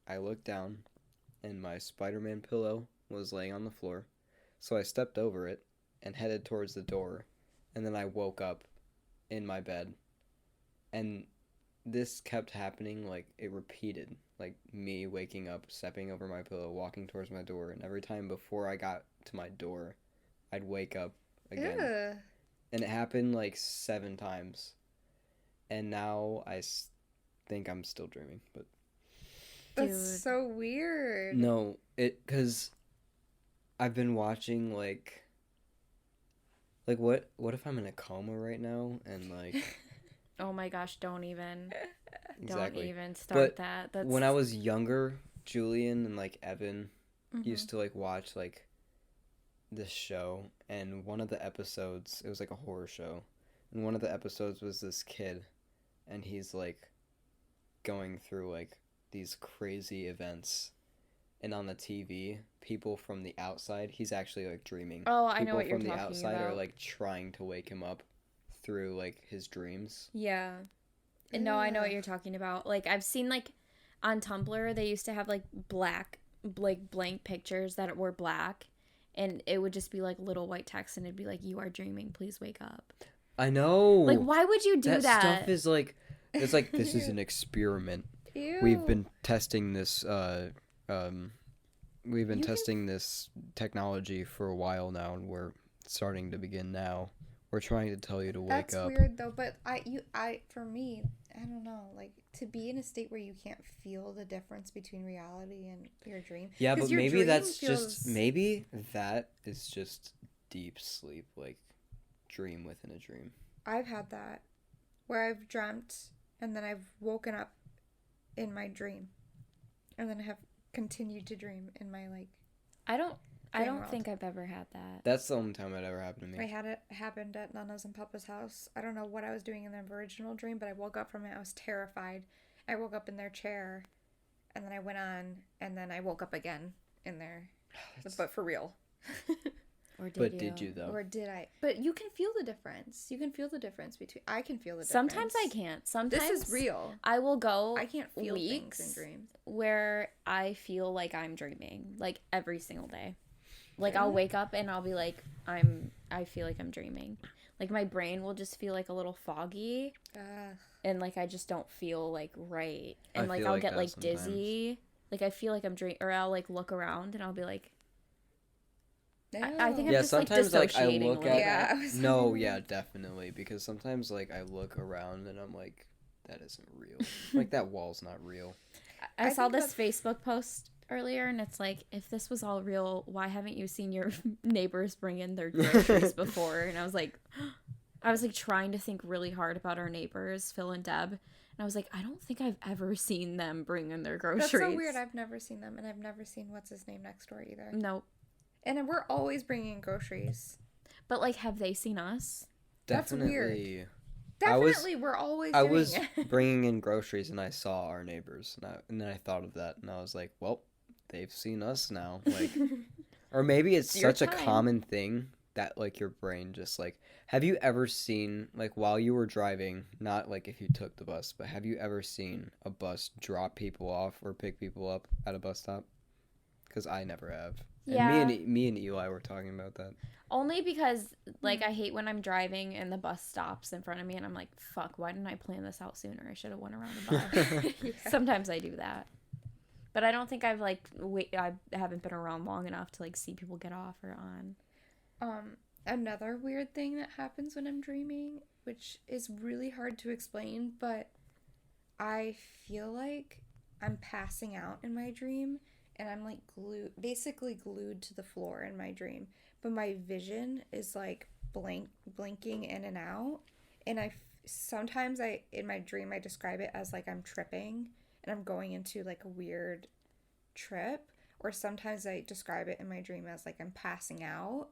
I looked down, and my Spider-Man pillow was laying on the floor, so I stepped over it and headed towards the door, and then I woke up in my bed, and this kept happening, like, it repeated, like, me waking up, stepping over my pillow, walking towards my door, and every time before I got to my door, I'd wake up again. Ew. And it happened, like, 7 times, and now think I'm still dreaming, but... That's Dude. so weird. No, because I've been watching, like, what if I'm in a coma right now, and, like... Oh my gosh, don't even Exactly. don't even start But that. That's when I was younger, Julian and, like, Evan Mhm. used to, like, watch, like, this show, and one of the episodes, it was, like, a horror show, and one of the episodes was this kid, and he's, like, going through, like, these crazy events, and on the TV, people from the outside, he's actually, like, dreaming. Oh, I know People what you're from the talking outside about. are, like, trying to wake him up through, like, his dreams. Yeah. No, I know what Ugh. you're talking about. Like, I've seen, like, on Tumblr, they used to have, like, blank pictures that were black, and it would just be, like, little white text, and it'd be like, "You are dreaming, please wake up." I know! Like, why would you do that? That stuff is, like, it's like, this is an experiment. Ew. We've been testing this, You can- testing this technology for a while now, and we're starting to begin now. We're trying to tell you to wake That's up. weird though, but for me, I don't know, like to be in a state where you can't feel the difference between reality and your dream. Yeah, 'Cause but your maybe dream that's feels- just, maybe that is just deep sleep, like, dream within a dream. I've had that where I've dreamt and then I've woken up in my dream, and then I have continued to dream in my like. I don't world. think I've ever had that. That's the only time that ever happened to I me. had it happened at Nana's and Papa's house. I don't know what I was doing in the original dream, but I woke up from it. I was terrified. I woke up in their chair, and then I went on, and then I woke up again in there, but for real. Or did But you? did you, though? Or did I? But you can feel the difference. You can feel the difference between. I can feel the difference. Sometimes I can't. Sometimes This is real. I will go I can't feel weeks things in dreams. where I feel like I'm dreaming, like every single day. Like I'll Really? wake up and I'll be like I feel like I'm dreaming. Like my brain will just feel like a little foggy and like I just don't feel like right. And I like feel I'll like get that like sometimes. dizzy. Like I feel like I'm dreaming, or I'll like look around and I'll be like I think I'm Yeah, just like sometimes, like, I dissociating look a little at- Yeah. bit. I was No, wondering. yeah, definitely, because sometimes, like, I look around and I'm like, that isn't real. Like, that wall's not real. I saw think this Facebook post earlier and it's like, if this was all real, why haven't you seen your neighbors bring in their groceries before? And I was like trying to think really hard about our neighbors, Phil and Deb. And I was like, I don't think I've ever seen them bring in their groceries. That's so weird. I've never seen them, and I've never seen what's his name next door either. Nope. And we're always bringing in groceries. But like, have they seen us? That's weird. Definitely. Definitely, we're always. I doing was it. bringing in groceries and I saw our neighbors, and then I thought of that, and I was like, well, they've seen us now. Like, or maybe it's Your such a time. common thing that, like, your brain just, like, have you ever seen, like, while you were driving, not like if you took the bus, but have you ever seen a bus drop people off or pick people up at a bus stop? Because I never have. Yeah. And me and Eli were talking about that. Only because like I hate when I'm driving and the bus stops in front of me and I'm like, fuck, why didn't I plan this out sooner? I should have went around the bus. Yeah. Sometimes I do that. But I don't think I've like I haven't been around long enough to like see people get off or on. Another weird thing that happens when I'm dreaming, which is really hard to explain, but I feel like I'm passing out in my dream and I'm like basically glued to the floor in my dream, but my vision is like blinking in and out, and sometimes in my dream I describe it as like I'm tripping and I'm going into like a weird trip, or sometimes I describe it in my dream as like I'm passing out,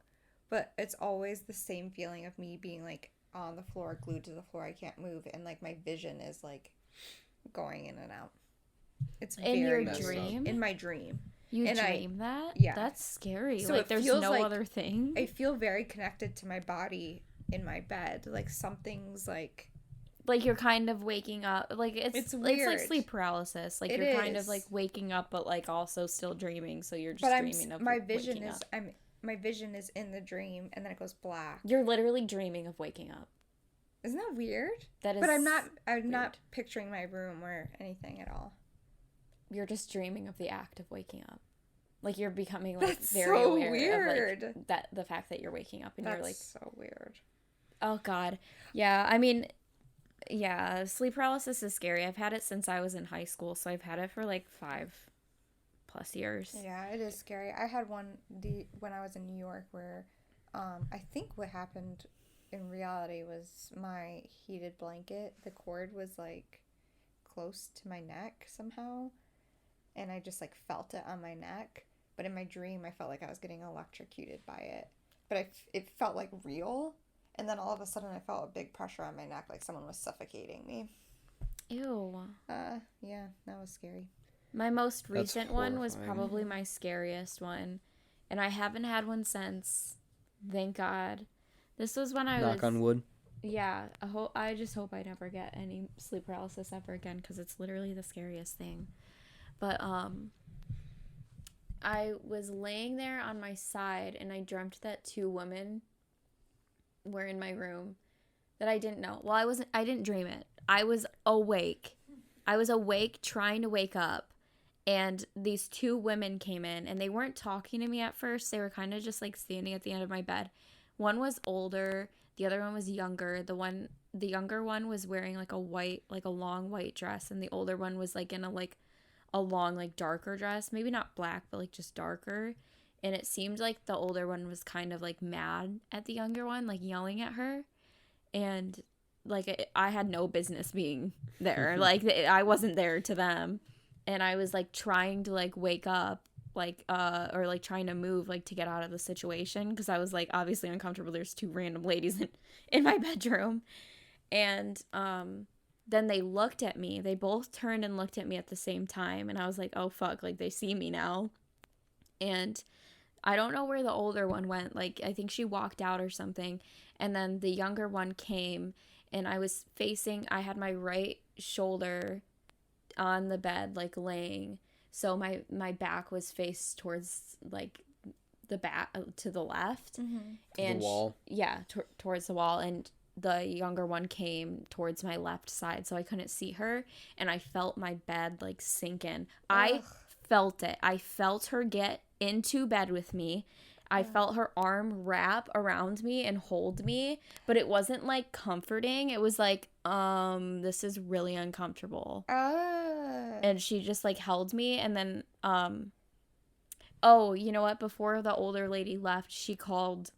but it's always the same feeling of me being like on the floor, glued to the floor. I can't move, and like my vision is like going in and out. It's In very your dream? in my dream. You And dream that? yeah. That's scary. So like it there's feels no like other thing. I feel very connected to my body in my bed. Like something's like Like you're kind of waking up. Like it's like weird. sleep paralysis. Like It you're kind of is. like waking up but like also still dreaming, so you're just but dreaming of my vision waking is up. my vision is in the dream and then it goes black. You're literally dreaming of waking up. Isn't that weird? That is But I'm not weird. picturing my room or anything at all. You're just dreaming of the act of waking up. Like you're becoming like That's very so aware weird. of like that the fact that you're waking up and That's you're like, so weird. oh god. Yeah, I mean, yeah, sleep paralysis is scary. I've had it since I was in high school, so I've had it for like 5+ years. Yeah, it is scary. I had one when I was in New York where I think what happened in reality was my heated blanket, the cord was like close to my neck somehow, and I just like felt it on my neck. But in my dream, I felt like I was getting electrocuted by it. But it felt like real. And then all of a sudden, I felt a big pressure on my neck, like someone was suffocating me. Ew. Yeah, that was scary. My most That's recent one was horrifying. probably my scariest one, and I haven't had one since. Thank God. This was when I was Knock on wood. Yeah, I just hope I never get any sleep paralysis ever again because it's literally the scariest thing. But I was laying there on my side and I dreamt that 2 women were in my room that I didn't know. Well, I didn't dream it. I was awake. I was awake trying to wake up, and these 2 women came in and they weren't talking to me at first. They were kind of just like standing at the end of my bed. One was older, the other one was younger. The younger one was wearing like a long white dress, and the older one was like in a long like darker dress, maybe not black but like just darker. And it seemed like the older one was kind of like mad at the younger one, like yelling at her. And like I had no business being there. Like I wasn't there to them. And I was like trying to like wake up, like or like trying to move, like to get out of the situation, because I was like obviously uncomfortable. There's 2 random ladies in my bedroom. And then they looked at me. They both turned and looked at me at the same time, and I was like, oh fuck, like they see me now. And I don't know where the older one went. Like I think she walked out or something. And then the younger one came, and I had my right shoulder on the bed, like laying, so my back was faced towards like the back to the left. Mm-hmm. And the wall. towards the wall. And the younger one came towards my left side, so I couldn't see her, and I felt my bed like sink in. I felt it. I felt her get into bed with me. I felt her arm wrap around me and hold me, but it wasn't like comforting. It was like, this is really uncomfortable. And she just like held me, and then oh, you know what? Before the older lady left, she called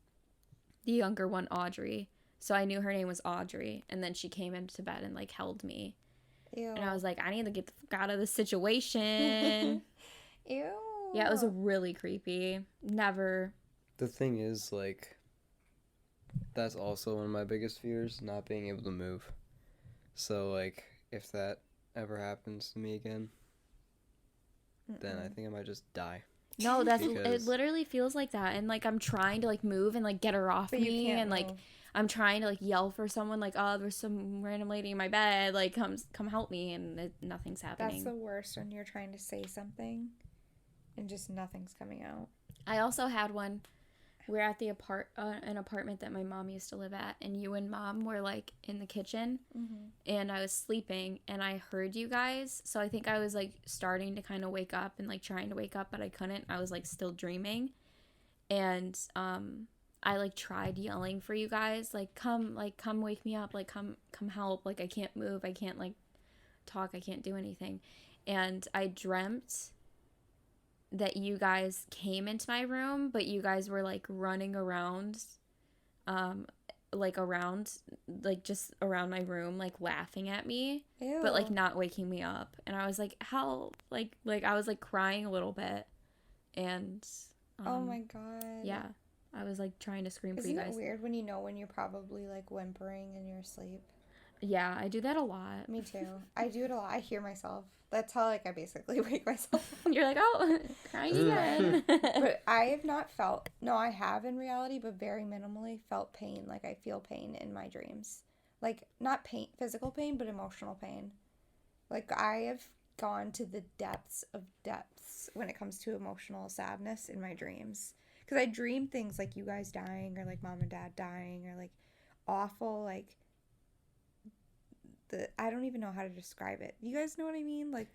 the younger one Audrey. So I knew her name was Audrey, and then she came into bed and like held me. Ew. And I was like, I need to get the fuck out of this situation. Ew. Yeah, it was really creepy. Never. The thing is, like, that's also one of my biggest fears, not being able to move. So, like, if that ever happens to me again, then I think I might just die. No, it Because- literally feels like that. And like I'm trying to like move and like get her off But you me, can't and like move. I'm trying to like yell for someone, like, oh, there's some random lady in my bed, like come help me, and nothing's happening. That's the worst, when you're trying to say something and just nothing's coming out. I also had one. We're at the an apartment that my mom used to live at, and you and mom were like in the kitchen, and I was sleeping, and I heard you guys. So I think I was like starting to kind of wake up and like trying to wake up, but I couldn't. I was like still dreaming, and I like tried yelling for you guys, like come wake me up, like come help, like I can't move, I can't like talk, I can't do anything. And I dreamt that you guys came into my room, but you guys were like running around like just around my room, like laughing at me. Ew. But like not waking me up. And I was like, help, like I was like crying a little bit, and Oh my god. yeah, I was like trying to scream for you Isn't guys. it weird when you know when you're probably like whimpering in your sleep? Yeah, I do that a lot. Me too. I do it a lot. I hear myself. That's how like I basically wake myself. You're like, oh, crying again. But I have not felt, no, I have in reality, but very minimally felt pain. Like I feel pain in my dreams. Like not pain, physical pain, but emotional pain. Like I have gone to the depths of depths when it comes to emotional sadness in my dreams. Because I dream things like you guys dying or like mom and dad dying or like awful, like I don't even know how to describe it. You guys know what I mean? Like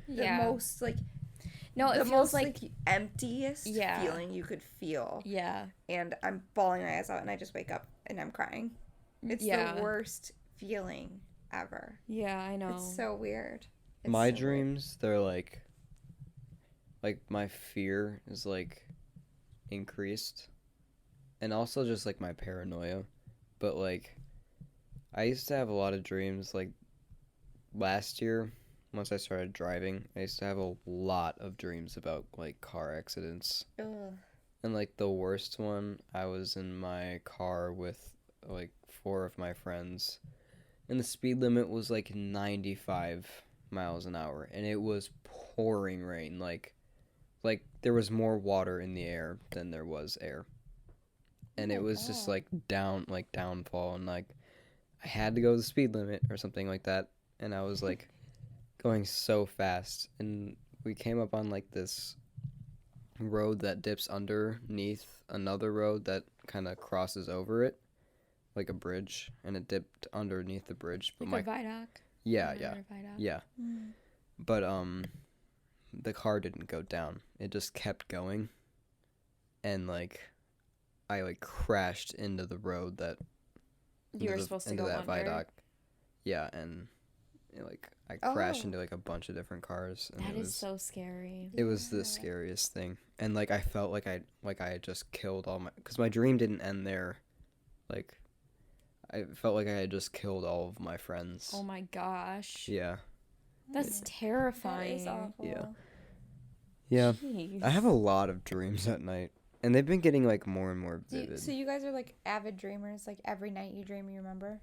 the Yeah. most like No, it the feels most like emptiest Yeah. feeling you could feel. yeah. And I'm bawling my eyes out and I just wake up and I'm crying. It's Yeah. the worst feeling ever. Yeah, I know. It's so weird. It's My so weird. dreams, they're like my fear is like increased, and also just like my paranoia. But like I used to have a lot of dreams. Like last year, once I started driving, I used to have a lot of dreams about like car accidents. Ugh. And like the worst one, I was in my car with like 4 of my friends, and the speed limit was like 95 miles an hour, and it was pouring rain. Like there was more water in the air than there was air, and Oh it my was just God. like downfall, and like I had to go the speed limit or something like that, and I was like going so fast, and we came up on like this road that dips underneath another road that kind of crosses over it, like a bridge, and it dipped underneath the bridge. But like a viaduct. yeah, Another viaduct. yeah. Mm. But the car didn't go down. It just kept going, and like I like crashed into the road that You were supposed to into go that under. viaduct. Yeah, and like I crashed Oh. into like a bunch of different cars, and That it is was so scary. it was the Yeah. scariest thing. And like I felt like I had just killed all my, because my dream didn't end there. Like I felt like I had just killed all of my friends. Oh my gosh. Yeah. That's That terrifying. is awful. Yeah. Yeah. Jeez. I have a lot of dreams at night, and they've been getting like more and more Do vivid. so you guys are like avid dreamers. Like every night you dream, you remember?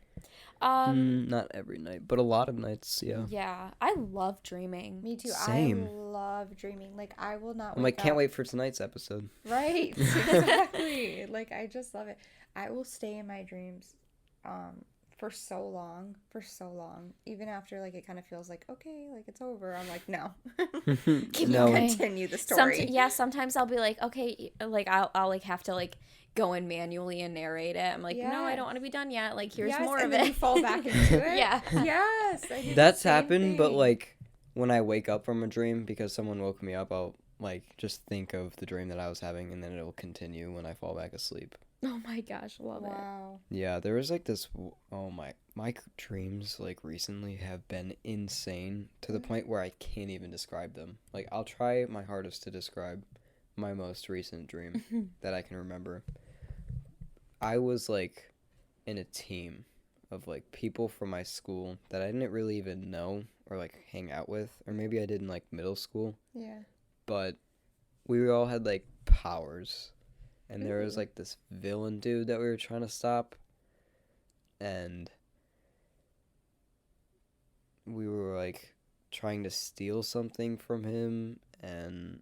Not every night, but a lot of nights. Yeah. Yeah, I love dreaming. Me too. Same. I love dreaming. Like I will not. I'm wake like, can't up. wait for tonight's episode. Right. Exactly. Like I just love it. I will stay in my dreams, for so long, even after like it kind of feels like okay, like it's over. I'm like no. Keep No. continue the story. Sometimes I'll be like, okay, like I'll like have to like go in manually and narrate it. I'm like, no, I Yes. don't want to be done yet. Like here's Yes, more and of then it. you fall back into it. Yeah. Yes. I do the That's same happened, but thing. like when I wake up from a dream because someone woke me up, I'll like just think of the dream that I was having, and then it'll continue when I fall back asleep. Oh my gosh, love it. Wow. Yeah, there was like this. Oh my dreams like recently have been insane to the point where I can't even describe them. Like I'll try my hardest to describe my most recent dream that I can remember. I was like in a team of like people from my school that I didn't really even know or like hang out with, or maybe I did in like middle school, Yeah. but we all had like powers. And there was Ooh. like this villain dude that we were trying to stop, and we were like trying to steal something from him, and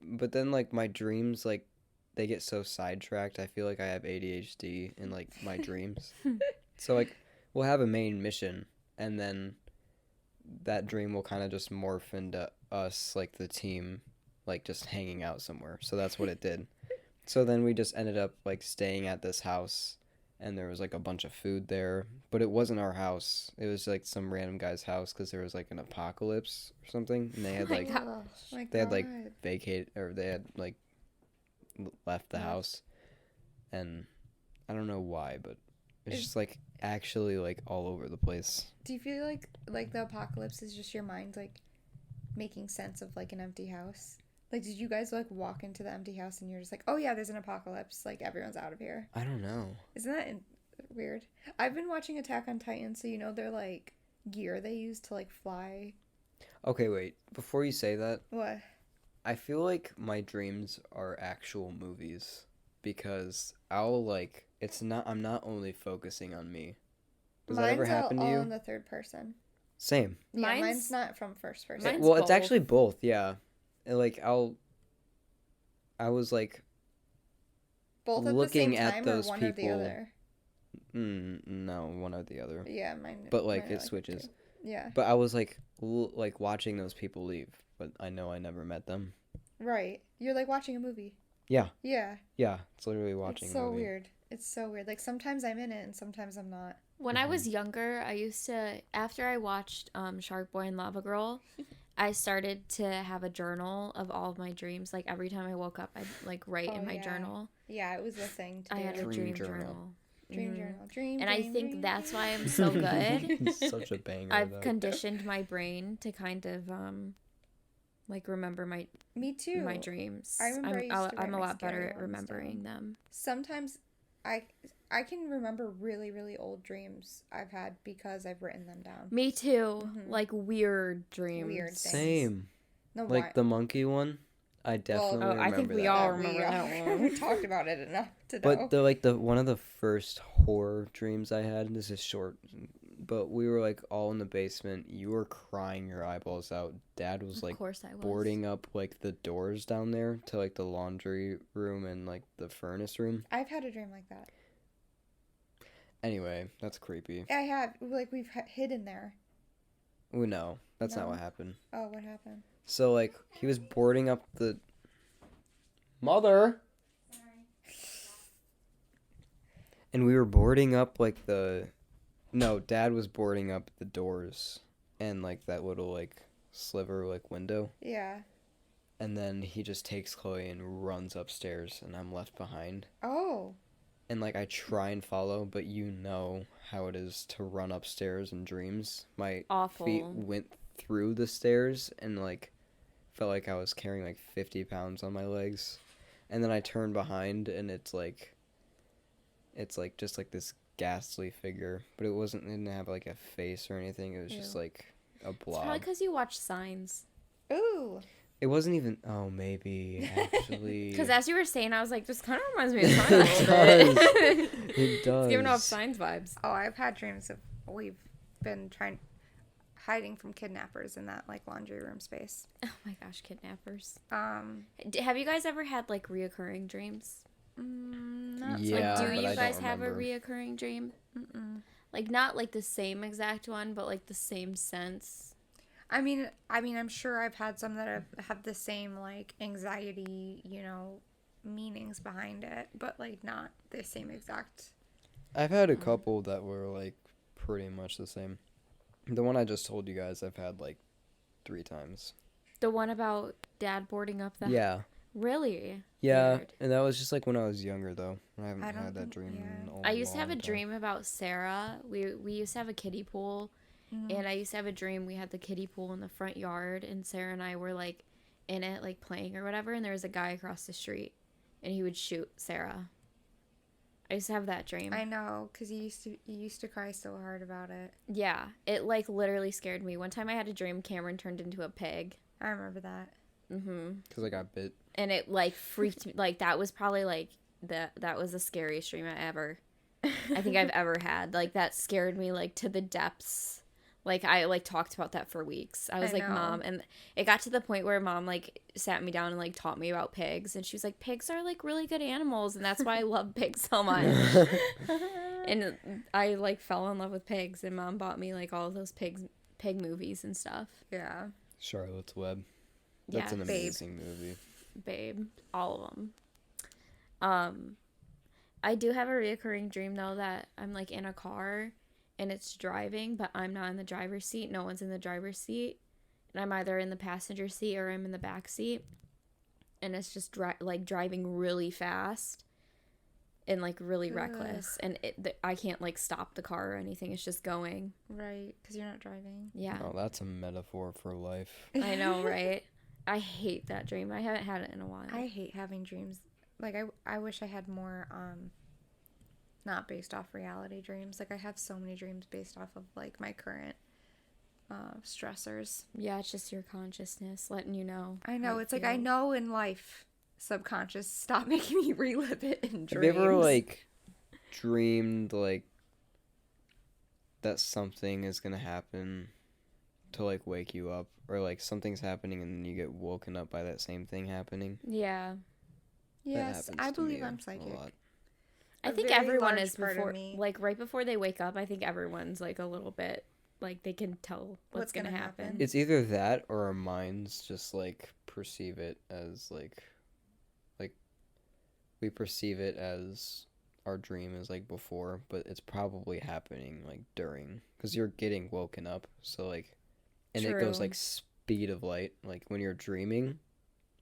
but then like my dreams, like they get so sidetracked. I feel like I have ADHD in like my dreams. So like we'll have a main mission, and then that dream will kind of just morph into us, like the team, like just hanging out somewhere. So that's what it did. So then we just ended up like staying at this house, and there was like a bunch of food there, but it wasn't our house. It was like some random guy's house because there was like an apocalypse or something, and they had my like God. Oh my they had like God. vacated, or they had like left the Left. house, and I don't know why, but it's Is- just like actually like all over the place. Do you feel like the apocalypse is just your mind like making sense of like an empty house? Like did you guys like walk into the empty house and you're just like, "Oh yeah, there's an apocalypse. Like everyone's out of here." I don't know. Isn't that weird? I've been watching Attack on Titan, so you know their like gear they use to like fly. Okay, wait. Before you say that, What? I feel like my dreams are actual movies because I'll like I'm not only focusing on me. Does that ever Mine's happen to all you? in the third person. Same. Yeah, Mine's- mine's not from first person. Mine's Well, it's both. actually both, yeah. And, like I was like Both at looking the same at time those or one or the people- other? no, one or the other. Yeah, mine. But like mine are it switches. too. Yeah. But I was like like watching those people leave, but I know I never met them. Right. You're like watching a movie. Yeah. Yeah. Yeah, it's literally watching It's a so movie. weird. It's so weird. Like sometimes I'm in it and sometimes I'm not. When I was younger, I used to, after I watched Shark Boy and Lava Girl, I started to have a journal of all of my dreams. Like every time I woke up, I'd like write Oh, in my yeah. journal. Yeah, it was the thing to I do. had a Dream dream journal. journal. Dream Mhm. journal. Dream. And I dream, think dream, that's dream. why I'm so good. It's such a banger. I've though. conditioned my brain to kind of like remember my Me too. my dreams. I remember I used to write I'm a my lot better scary at ones remembering down. them. Sometimes I can remember really really old dreams I've had because I've written them down. Me too. Mhm. Like weird dreams. Weird things. Same. No, Like why? the monkey one. I definitely Oh, I remember think we that all one. remember we that one. we talked about it enough to know. But the one of the first horror dreams I had, this is short, but we were like all in the basement. You were crying your eyeballs out. Dad was Of like course I was. boarding up like the doors down there to like the laundry room and like the furnace room. I've had a dream like that. Anyway, that's creepy. I have. Like we've hid in there. Oh no, that's not No. what happened. Oh, what happened? So like he was boarding up the mother. And we were boarding up like Dad was boarding up the doors and like that little like sliver like window. Yeah. And then he just takes Chloe and runs upstairs and I'm left behind. Oh. And like I try and follow, but you know how it is to run upstairs in dreams. My Awful. feet went through the stairs and like felt like I was carrying like 50 pounds on my legs. And then I turn behind and it's like just like this ghastly figure, but it didn't have like a face or anything. It was just Ew. like a It's blob. probably because you watch Signs. Ooh. It wasn't even. Oh, maybe actually. Because as you were saying, I was like, this kind of reminds me of Signs a little bit. It does. It's giving off Signs vibes. Oh, I've had dreams of we've been hiding from kidnappers in that like laundry room space. Oh my gosh, kidnappers. Have Have you guys ever had like reoccurring dreams? not Yeah, Like, do but you I guys don't have a remember. reoccurring dream? Mm-mm. Like not like the same exact one, but like the same sense. I mean, I'm sure I've had some that have the same like anxiety, meanings behind it, but like not the same exact. I've had a couple that were like pretty much the same. The one I just told you guys, I've had like 3 times. The one about dad boarding up the Yeah. Really? Yeah, Weird. and that was just like when I was younger though. I haven't I don't had that think- dream yeah. in a I used to have a long time. dream about Sarah. We used to have a kiddie pool, and I used to have a dream we had the kiddie pool in the front yard, and Sarah and I were like in it, like playing or whatever, and there was a guy across the street, and he would shoot Sarah. I used to have that dream. I know, cause you used to cry so hard about it. Yeah, it like literally scared me. One time I had a dream Cameron turned into a pig. I remember that. Because I got bit. And it like freaked me. Like that was probably like that was the scariest dream I think I've ever had. Like that scared me like to the depths. Like I like talked about that for weeks. I was I like, know. Mom, and it got to the point where Mom like sat me down and like taught me about pigs, and she was like, pigs are like really good animals, and that's why I love pigs so much. And I like fell in love with pigs, and Mom bought me like all of those pig movies and stuff. Yeah. Charlotte's Web. That's Yeah, an Babe. amazing movie. Babe, all of them. I do have a reoccurring dream though that I'm like in a car and it's driving, but I'm not in the driver's seat. No one's in the driver's seat, and I'm either in the passenger seat or I'm in the back seat, and it's just driving really fast and like really reckless, and I can't like stop the car or anything. It's just going. Right, because you're not driving. Yeah, Oh, that's a metaphor for life. I know, right? I hate that dream. I haven't had it in a while. I hate having dreams. Like I wish I had more not based off reality dreams. Like I have so many dreams based off of like my current stressors. Yeah, it's just your consciousness letting you know. I how know. it It's like I feels. know in life, subconscious, stop making me relive it in Have dreams. you ever like dreamed like that something is gonna happen to like wake you up, or like something's happening and then you get woken up by that same thing happening? Yeah. That Yes, happens I to believe me I'm a psychic. lot. I A think very everyone large is part of before, me. like right before they wake up. I think everyone's like a little bit, like they can tell what's gonna happen. It's either that or our minds just like perceive it as like we perceive it as our dream is like before, but it's probably happening like during, because you're getting woken up. So like, and it goes True. like speed of light. Like when you're dreaming,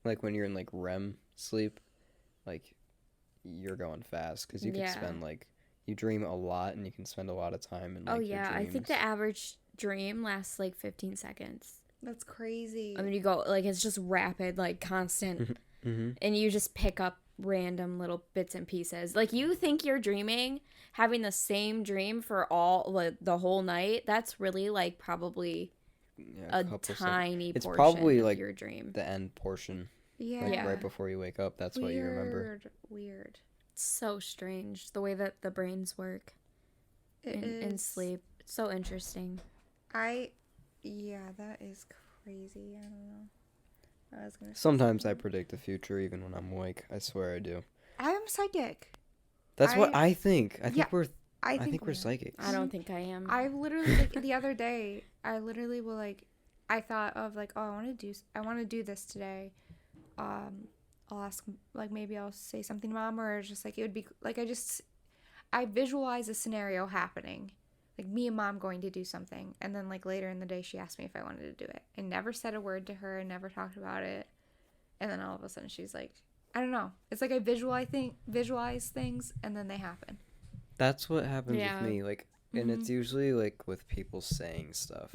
like when you're in like REM sleep, like you're going fast because you can Yeah. spend like, you dream a lot and you can spend a lot of time in like Oh your yeah, I think dreams. the average dream lasts like 15 seconds. That's crazy. I mean, you go like it's just rapid, like constant, Mm-hmm. and you just pick up random little bits and pieces. Like you think you're dreaming, having the same dream for all like the whole night. That's really like probably Yeah, a couple seconds. tiny It's portion probably, of like, your dream. The end portion, yeah. like Yeah. right before you wake up. That's what you remember. Weird. It's so strange the way that the brains work in sleep. It's so interesting. Yeah, that is crazy. I don't know. I was gonna say Sometimes I something. predict the future even when I'm awake. I swear I do. I'm psychic. That's what I think. I think Yeah, we're I I think think we we're are. psychics. I don't think I am. I literally like the other day. I literally will like. I thought of like, oh, I want to do this today. I'll ask like maybe I'll say something to mom, or just like it would be like I visualize a scenario happening, like me and mom going to do something, and then like later in the day she asked me if I wanted to do it. I never said a word to her. I never talked about it, and then all of a sudden she's like, I don't know. It's like I visualize things, and then they happen. That's what happens Yeah. with me. Like, and it's usually like with people saying stuff.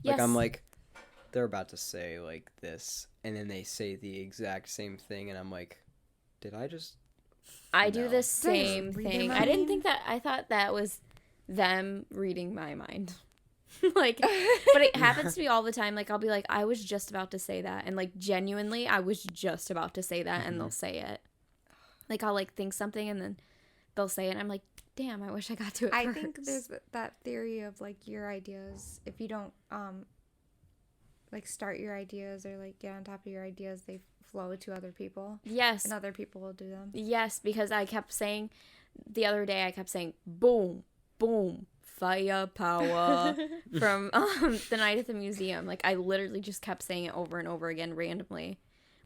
Yes. Like I'm like, they're about to say like this, and then they say the exact same thing, and I'm like, did I just? I do No. the same read your thing. I didn't mind? think that. I thought that was them reading my mind. Like, but it happens to me all the time. Like, I'll be like, I was just about to say that. And, like, genuinely, I was just about to say that, and they'll say it. Like, I'll, like, think something, and then they'll say it, and I'm like, damn, I wish I got to it I first. think there's that theory of like your ideas. If you don't like start your ideas or like get on top of your ideas, they flow to other people, Yes. and other people will do them. Yes, because I kept saying, the other day, I kept saying, boom, boom, firepower from the night at the museum. Like, I literally just kept saying it over and over again randomly,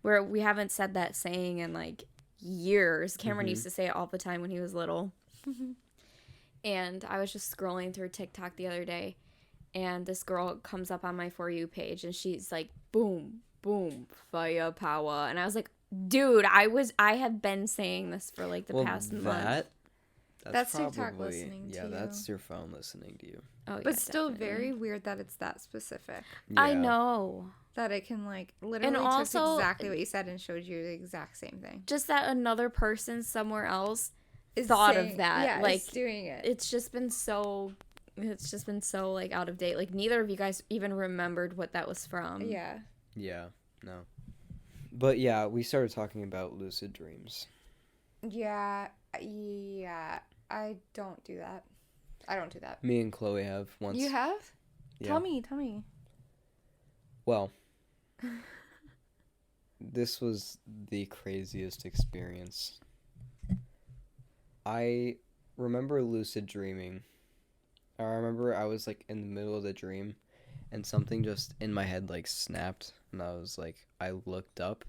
where we haven't said that saying in, like, years. Cameron used to say it all the time when he was little. And I was just scrolling through TikTok the other day, and this girl comes up on my For You page, and she's like, boom, boom, firepower. And I was like, dude, I have been saying this for, like, the past month. That's TikTok listening Yeah, to that's your phone listening to you. Oh, But yeah, still definitely. very weird that it's that specific. I Yeah. know. That it can like literally took also- exactly what you said and showed you the exact same thing. Just that another person somewhere else Is thought saying- of that. Yeah, Like, is doing it. it's just been so like out of date. Like, neither of you guys even remembered what that was from. Yeah. Yeah, no. But yeah, we started talking about lucid dreams. Yeah. I don't do that. I don't do that. Me and Chloe have once. You have? Yeah. Tell me. Well, this was the craziest experience. I remember lucid dreaming. I remember I was like in the middle of the dream and something just in my head like snapped, and I was like, I looked up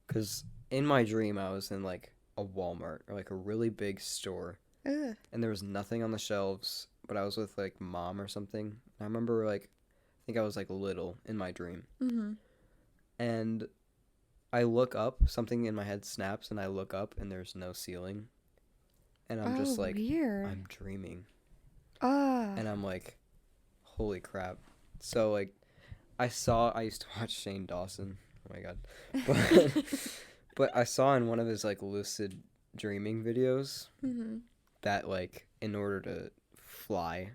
because in my dream I was in like a Walmart or like a really big store, Ugh. and there was nothing on the shelves, but I was with like mom or something. I remember like, I think I was like little in my dream. Mm-hmm. And I look up, something in my head snaps, and I look up, and there's no ceiling. And I'm just like, weird. I'm dreaming. Ah. And I'm like, holy crap. So, like, I used to watch Shane Dawson. Oh my god. But I saw in one of his, like, lucid dreaming videos Mm-hmm. that, like, in order to fly,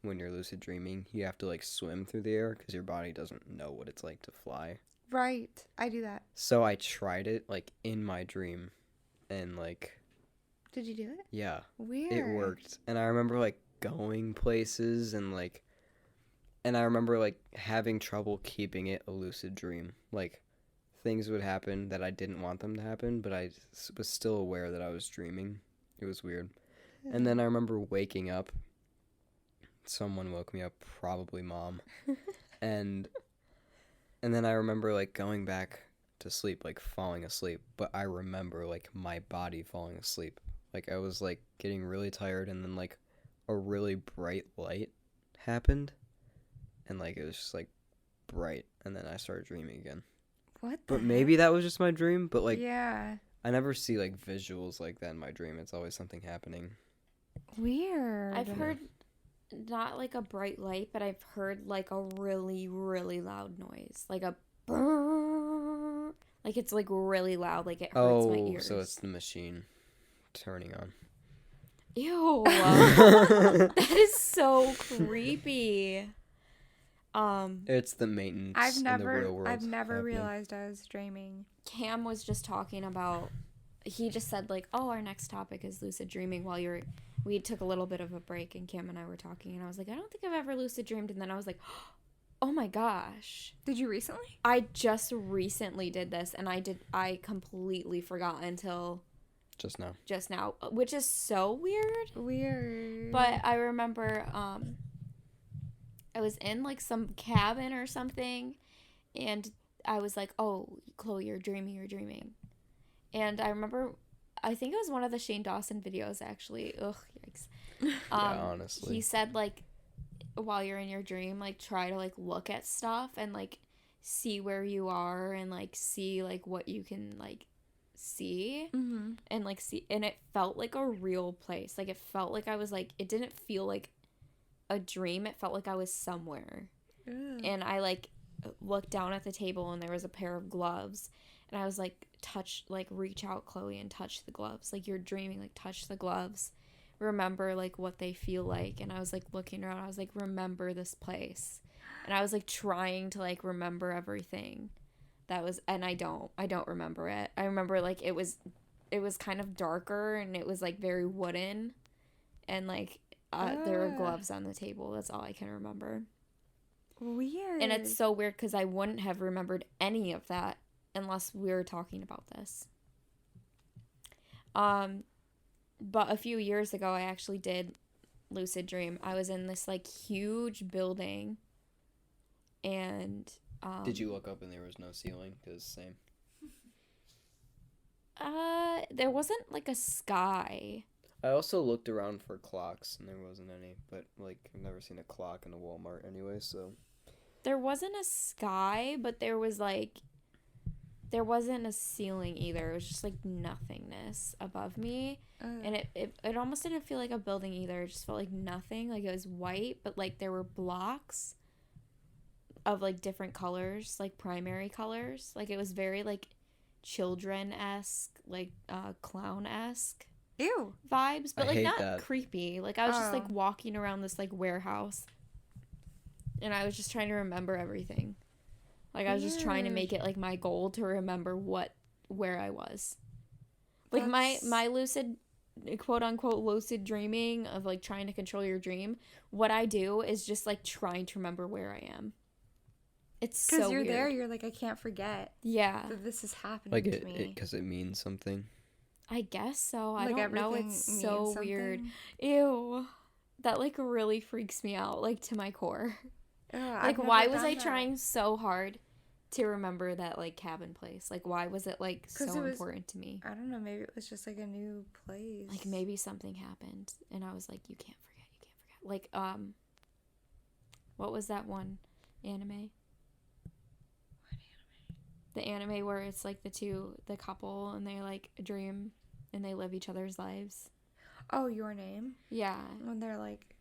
when you're lucid dreaming, you have to like swim through the air because your body doesn't know what it's like to fly. Right. I do that. So I tried it like in my dream, and like Did you do it? yeah, Weird. it worked. And I remember like going places and I remember like having trouble keeping it a lucid dream. Like things would happen that I didn't want them to happen, but I was still aware that I was dreaming. It was weird. And then I remember waking up. Someone woke me up, probably mom. and then I remember like going back to sleep, like falling asleep, but I remember like my body falling asleep. Like I was like getting really tired, and then like a really bright light happened, and like it was just like bright, and then I started dreaming again. What? But maybe that was just my dream, but like Yeah. I never see like visuals like that in my dream. It's always something happening. Weird. I've heard not like a bright light, but I've heard like a really, really loud noise. Like a brrrr. Like it's like really loud, like it hurts my ears. So it's the machine turning on. Ew. That is so creepy. It's the maintenance in the real world. I've never happening. realized I was dreaming. Cam was just talking about, he just said like, oh, our next topic is lucid dreaming while we took a little bit of a break and Cam and I were talking and I was like, I don't think I've ever lucid dreamed. And then I was like, oh my gosh. Did you recently? I just recently did this and I completely forgot until Just now, which is so weird. Weird. But I remember I was in like some cabin or something and I was like, oh, Chloe, you're dreaming. And I remember, I think it was one of the Shane Dawson videos actually. Ugh, yikes. yeah, honestly. He said like, while you're in your dream, like try to like look at stuff and like see where you are and like see like what you can like see and like see, and it felt like a real place. Like it felt like I was like, it didn't feel like a dream. It felt like I was somewhere. Ugh. And I like looked down at the table and there was a pair of gloves and I was like, reach out, Chloe, and touch the gloves. Like you're dreaming, like touch the gloves, remember like what they feel like. And I was like looking around, I was like, remember this place. And I was like trying to like remember everything that was, and I don't remember it. I remember like it was kind of darker and it was like very wooden and like there were gloves on the table. That's all I can remember. Weird. And it's so weird because I wouldn't have remembered any of that unless we were talking about this. But a few years ago, I actually did lucid dream. I was in this like huge building, and Did you look up and there was no ceiling? Because same. There wasn't like a sky. I also looked around for clocks and there wasn't any. But like I've never seen a clock in a Walmart anyway, so. There wasn't a sky, but there wasn't a ceiling either. It was just like nothingness above me. And it almost didn't feel like a building either. It just felt like nothing. Like it was white, but like there were blocks of like different colors, like primary colors. Like it was very like children-esque, like clown-esque Ew. vibes, but I like hate not that. creepy. Like I was just Oh. like walking around this like warehouse and I was just trying to remember everything. Like I was just trying to make it like my goal to remember where I was. Like my lucid, quote unquote lucid dreaming of like trying to control your dream, what I do is just like trying to remember where I am. It's so Because you're weird. there, you're like, I can't forget Yeah. that this is happening Like to me. because it means something. I guess so. I Like don't know. everything It's means so something. weird. Ew. That like really freaks me out, like to my core. Ugh, Like, I've never why was done I that. trying so hard to remember that, like, cabin place? Like, why was it, like, 'Cause so it was- important to me? I don't know, maybe it was just like a new place. Like, maybe something happened, and I was like, you can't forget. Like, what was that one anime? What anime? The anime where it's, like, the couple, and they, like, dream, and they live each other's lives. Oh, Your Name? Yeah. When they're like,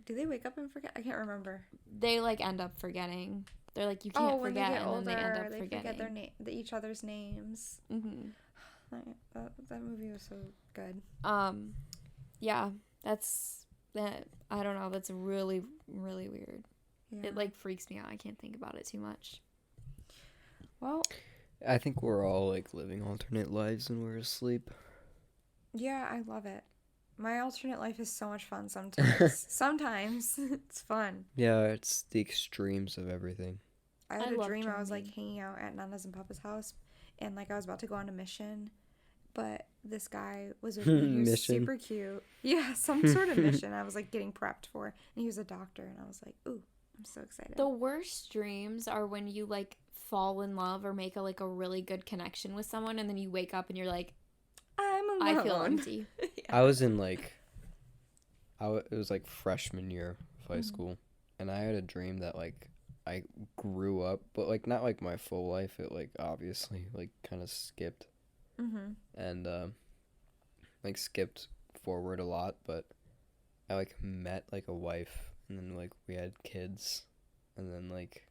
do they wake up and forget? I can't remember. They, like, end up forgetting. They're like, you can't when they forget, get and older, then they end up they forgetting. forget each other's names. Mm-hmm. That movie was so good. Yeah, that's That I don't know. That's really, really weird. Yeah. It like freaks me out. I can't think about it too much. Well, I think we're all like living alternate lives when we're asleep. yeah, I love it. My alternate life is so much fun sometimes. Sometimes it's fun. Yeah, it's the extremes of everything. I had I a love dream I was like dreaming. hanging out at Nana's and Papa's house, and like I was about to go on a mission, but this guy was with me. He was Mission? super cute. Yeah, some sort of mission I was like getting prepped for, and he was a doctor, and I was like, ooh, I'm so excited. The worst dreams are when you like fall in love or make a really good connection with someone, and then you wake up and you're like, I'm alone. I feel empty. I was in like, it was like freshman year of high Mhm. school, and I had a dream that like I grew up, but like not like my full life. It like obviously like kind of skipped Mm-hmm. and like skipped forward a lot, but I like met like a wife, and then like we had kids, and then like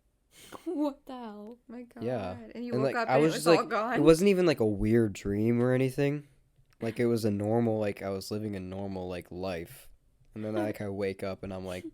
What the hell? My God. Yeah. And you and woke like up I and was it was just all like gone. it wasn't even like a weird dream or anything. Like it was a normal, like I was living a normal like life, and then like I wake up and I'm like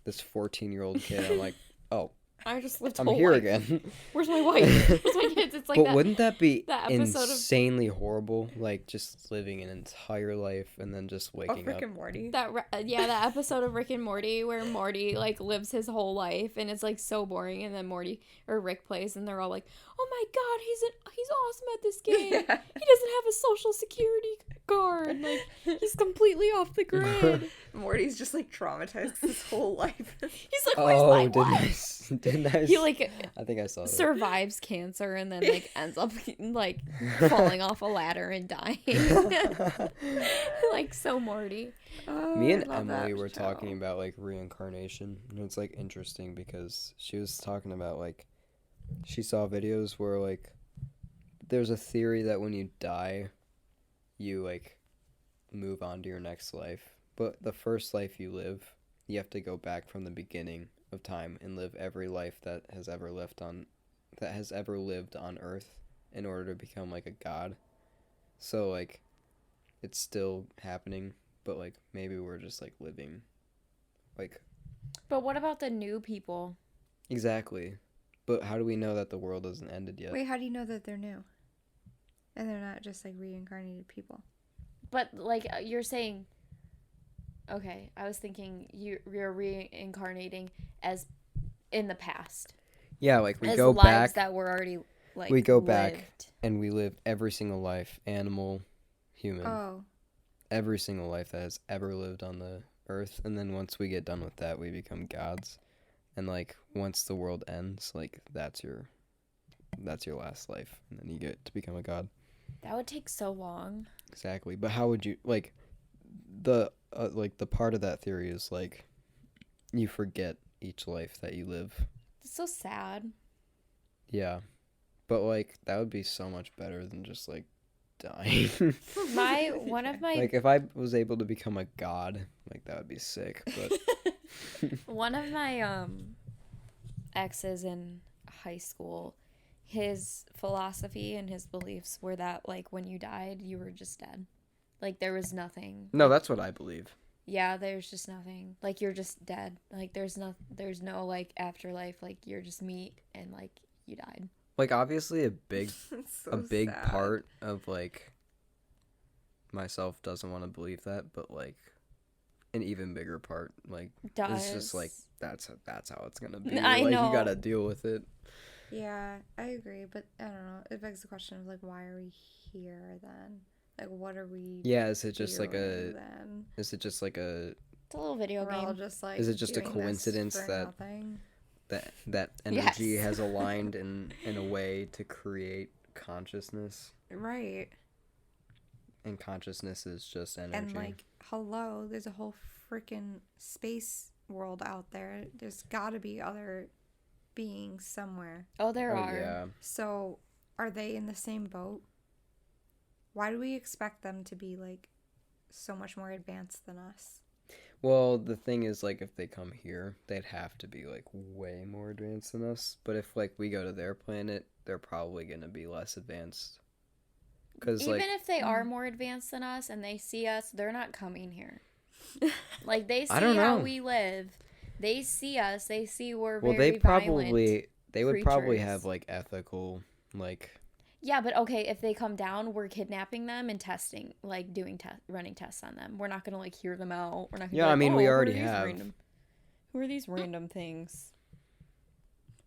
this 14-year-old kid. I'm like, oh, I just lived I'm whole here life. again. Where's my wife? Where's my kids? It's like But that. wouldn't that be that episode of- insanely horrible? Like just living an entire life and then just Oh, waking up. freaking Morty. That episode of Rick and Morty where Morty like lives his whole life and it's like so boring, and then Morty or Rick plays and they're all like, "Oh my God, he's awesome at this game. Yeah. He doesn't have a social security card. Like he's completely off the grid." Morty's just like traumatized his whole life. He's like, "Where's Oh, my didn't wife?" didn't I? He like I think I saw that. survives cancer and then like ends up like falling off a ladder and dying. Like so Morty. Oh, Me I and love that Emily were show. talking about like reincarnation, and it's like interesting because she was talking about like she saw videos where like there's a theory that when you die, you like move on to your next life, but the first life you live, you have to go back from the beginning of time and live every life that has ever lived on Earth in order to become like a god. So like it's still happening, but like maybe we're just like living like But what about the new people? exactly. But how do we know that the world hasn't ended yet? Wait, how do you know that they're new? And they're not just like reincarnated people. But like you're saying, okay, I was thinking you're reincarnating as in the past. Yeah, like we as go lives back that were already like we go back lived. and we live every single life, animal, human, Oh. every single life that has ever lived on the earth, and then once we get done with that, we become gods. And like once the world ends, like that's your last life, and then you get to become a god. That would take so long. Exactly. But how would you like the part of that theory is like you forget each life that you live. It's so sad. Yeah. But like that would be so much better than just like dying. One of my Like if I was able to become a god, like that would be sick, but one of my exes in high school, his philosophy and his beliefs were that like when you died, you were just dead. Like there was nothing. no, that's what I believe. Yeah, there's just nothing. Like you're just dead. Like there's no like afterlife. Like you're just meat and like you died. Like obviously a big It's so a big sad. part of like myself doesn't want to believe that, but like an even bigger part like it's just like that's how it's gonna be. I like know. you gotta deal with it. Yeah, I agree, but I don't know. It begs the question of like, why are we here then? Like, what are we? Yeah, is it just like doing then? is it just like a It's a little video We're all game. just like. Is it just a doing this coincidence for that- nothing? that energy Yes. has aligned in a way to create consciousness, Right. and consciousness is just energy. And like, hello, there's a whole freaking space world out there. There's got to be other beings somewhere. Oh, there Oh, are. yeah. So, are they in the same boat? Why do we expect them to be like so much more advanced than us? Well, the thing is, like, if they come here, they'd have to be, like, way more advanced than us. But if, like, we go to their planet, they're probably going to be less advanced. Because, Even like, if they are more advanced than us and they see us, they're not coming here. Like, they I see don't how know. we live. They see us. They see we're Well, very they violent. would probably creatures. have like ethical, like, Yeah, but okay, if they come down, we're kidnapping them and testing, like doing running tests on them. We're not gonna like hear them out. We're not gonna. Yeah, be like, I mean, oh, we who are already these have. Random, who are these random things?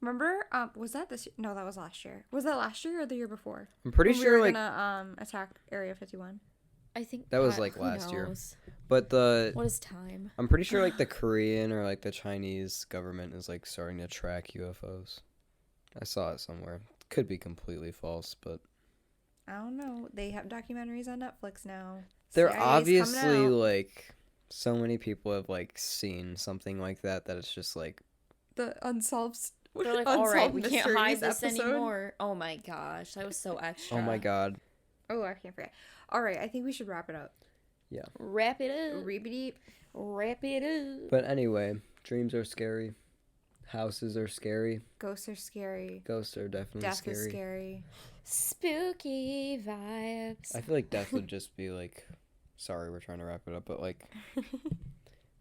Remember, was that this year? No, that was last year. Was that last year or the year before? I'm pretty When sure we were like gonna attack Area 51. I think that was like who last year. knows? But What is time? I'm pretty sure like the Korean or like the Chinese government is like starting to track UFOs. I saw it somewhere. Could be completely false, but I don't know. They have documentaries on Netflix now. they're CIA's coming obviously out. like so many people have like seen something like that it's just like The unsolved. They're like, all right, we can't hide Mysteries this episode. anymore. Oh my gosh, that was so extra. oh my god. Oh, I can't forget. All right, I think we should wrap it up. Wrap it up. Repeat. Wrap it up. But anyway, dreams are scary. Houses are scary. Ghosts are scary. Ghosts are definitely Death scary. is scary. Spooky vibes. I feel like death would just be like, sorry, we're trying to wrap it up, but like,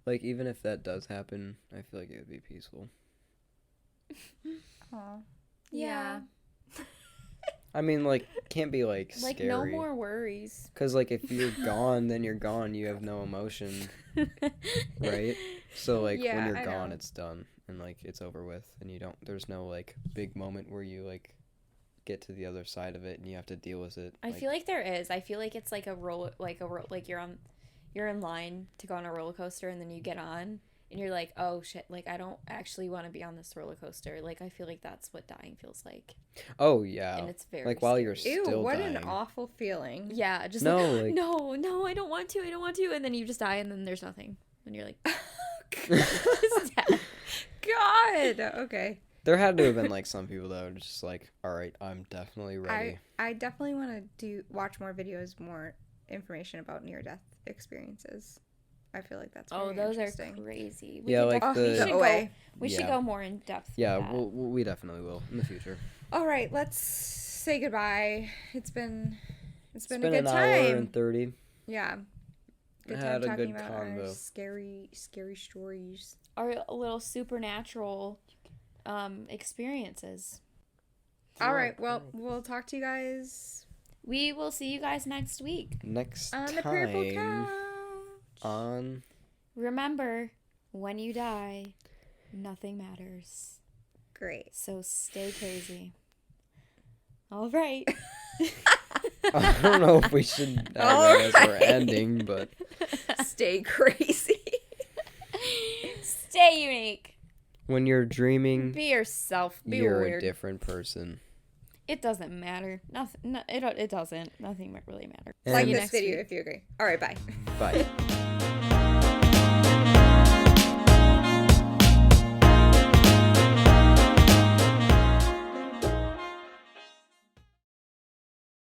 like even if that does happen, I feel like it would be peaceful. Aw. Yeah. I mean, like, can't be like Like, scary. no more worries. Cause like if you're gone, then you're gone. You have no emotion, right? So like Yeah, when you're I gone, know. it's done and like it's over with, and you don't. There's no like big moment where you like get to the other side of it and you have to deal with it. I feel like there is. I feel like it's like like you're in line to go on a roller coaster and then you get on and you're like, oh shit, like I don't actually want to be on this roller coaster. Like I feel like that's what dying feels like. Oh yeah. And it's very like while you're scary. Ew, still what dying. an awful feeling. Yeah, just No, like, like- no, I don't want to, and then you just die and then there's nothing. And you're like, God. Okay. There had to have been like some people that were just like, all right, I'm definitely ready. I definitely want to watch more videos, more information about near-death experiences. I feel like that's very oh, those are interesting. crazy. Yeah, could like definitely- the- we should OA. go. We should Yeah. go more in depth. Yeah, with that. we definitely will in the future. All right, let's say goodbye. It's been a good an time. hour and 30. Yeah. Good I time had a talking good about our convo. scary stories. Our little supernatural experiences. All right, well, we'll talk to you guys We will see you guys next week. Next on the Purple time Couch. on Remember, when you die, nothing matters. Great. So stay crazy. All right. I don't know if we should have that as our ending, but Stay crazy. Stay unique. when you're dreaming, Be yourself. Be you're weird. a different person. It doesn't matter. Nothing. No, it doesn't. Nothing really matters. And Like See you this next video week. if you agree. All right, bye. bye.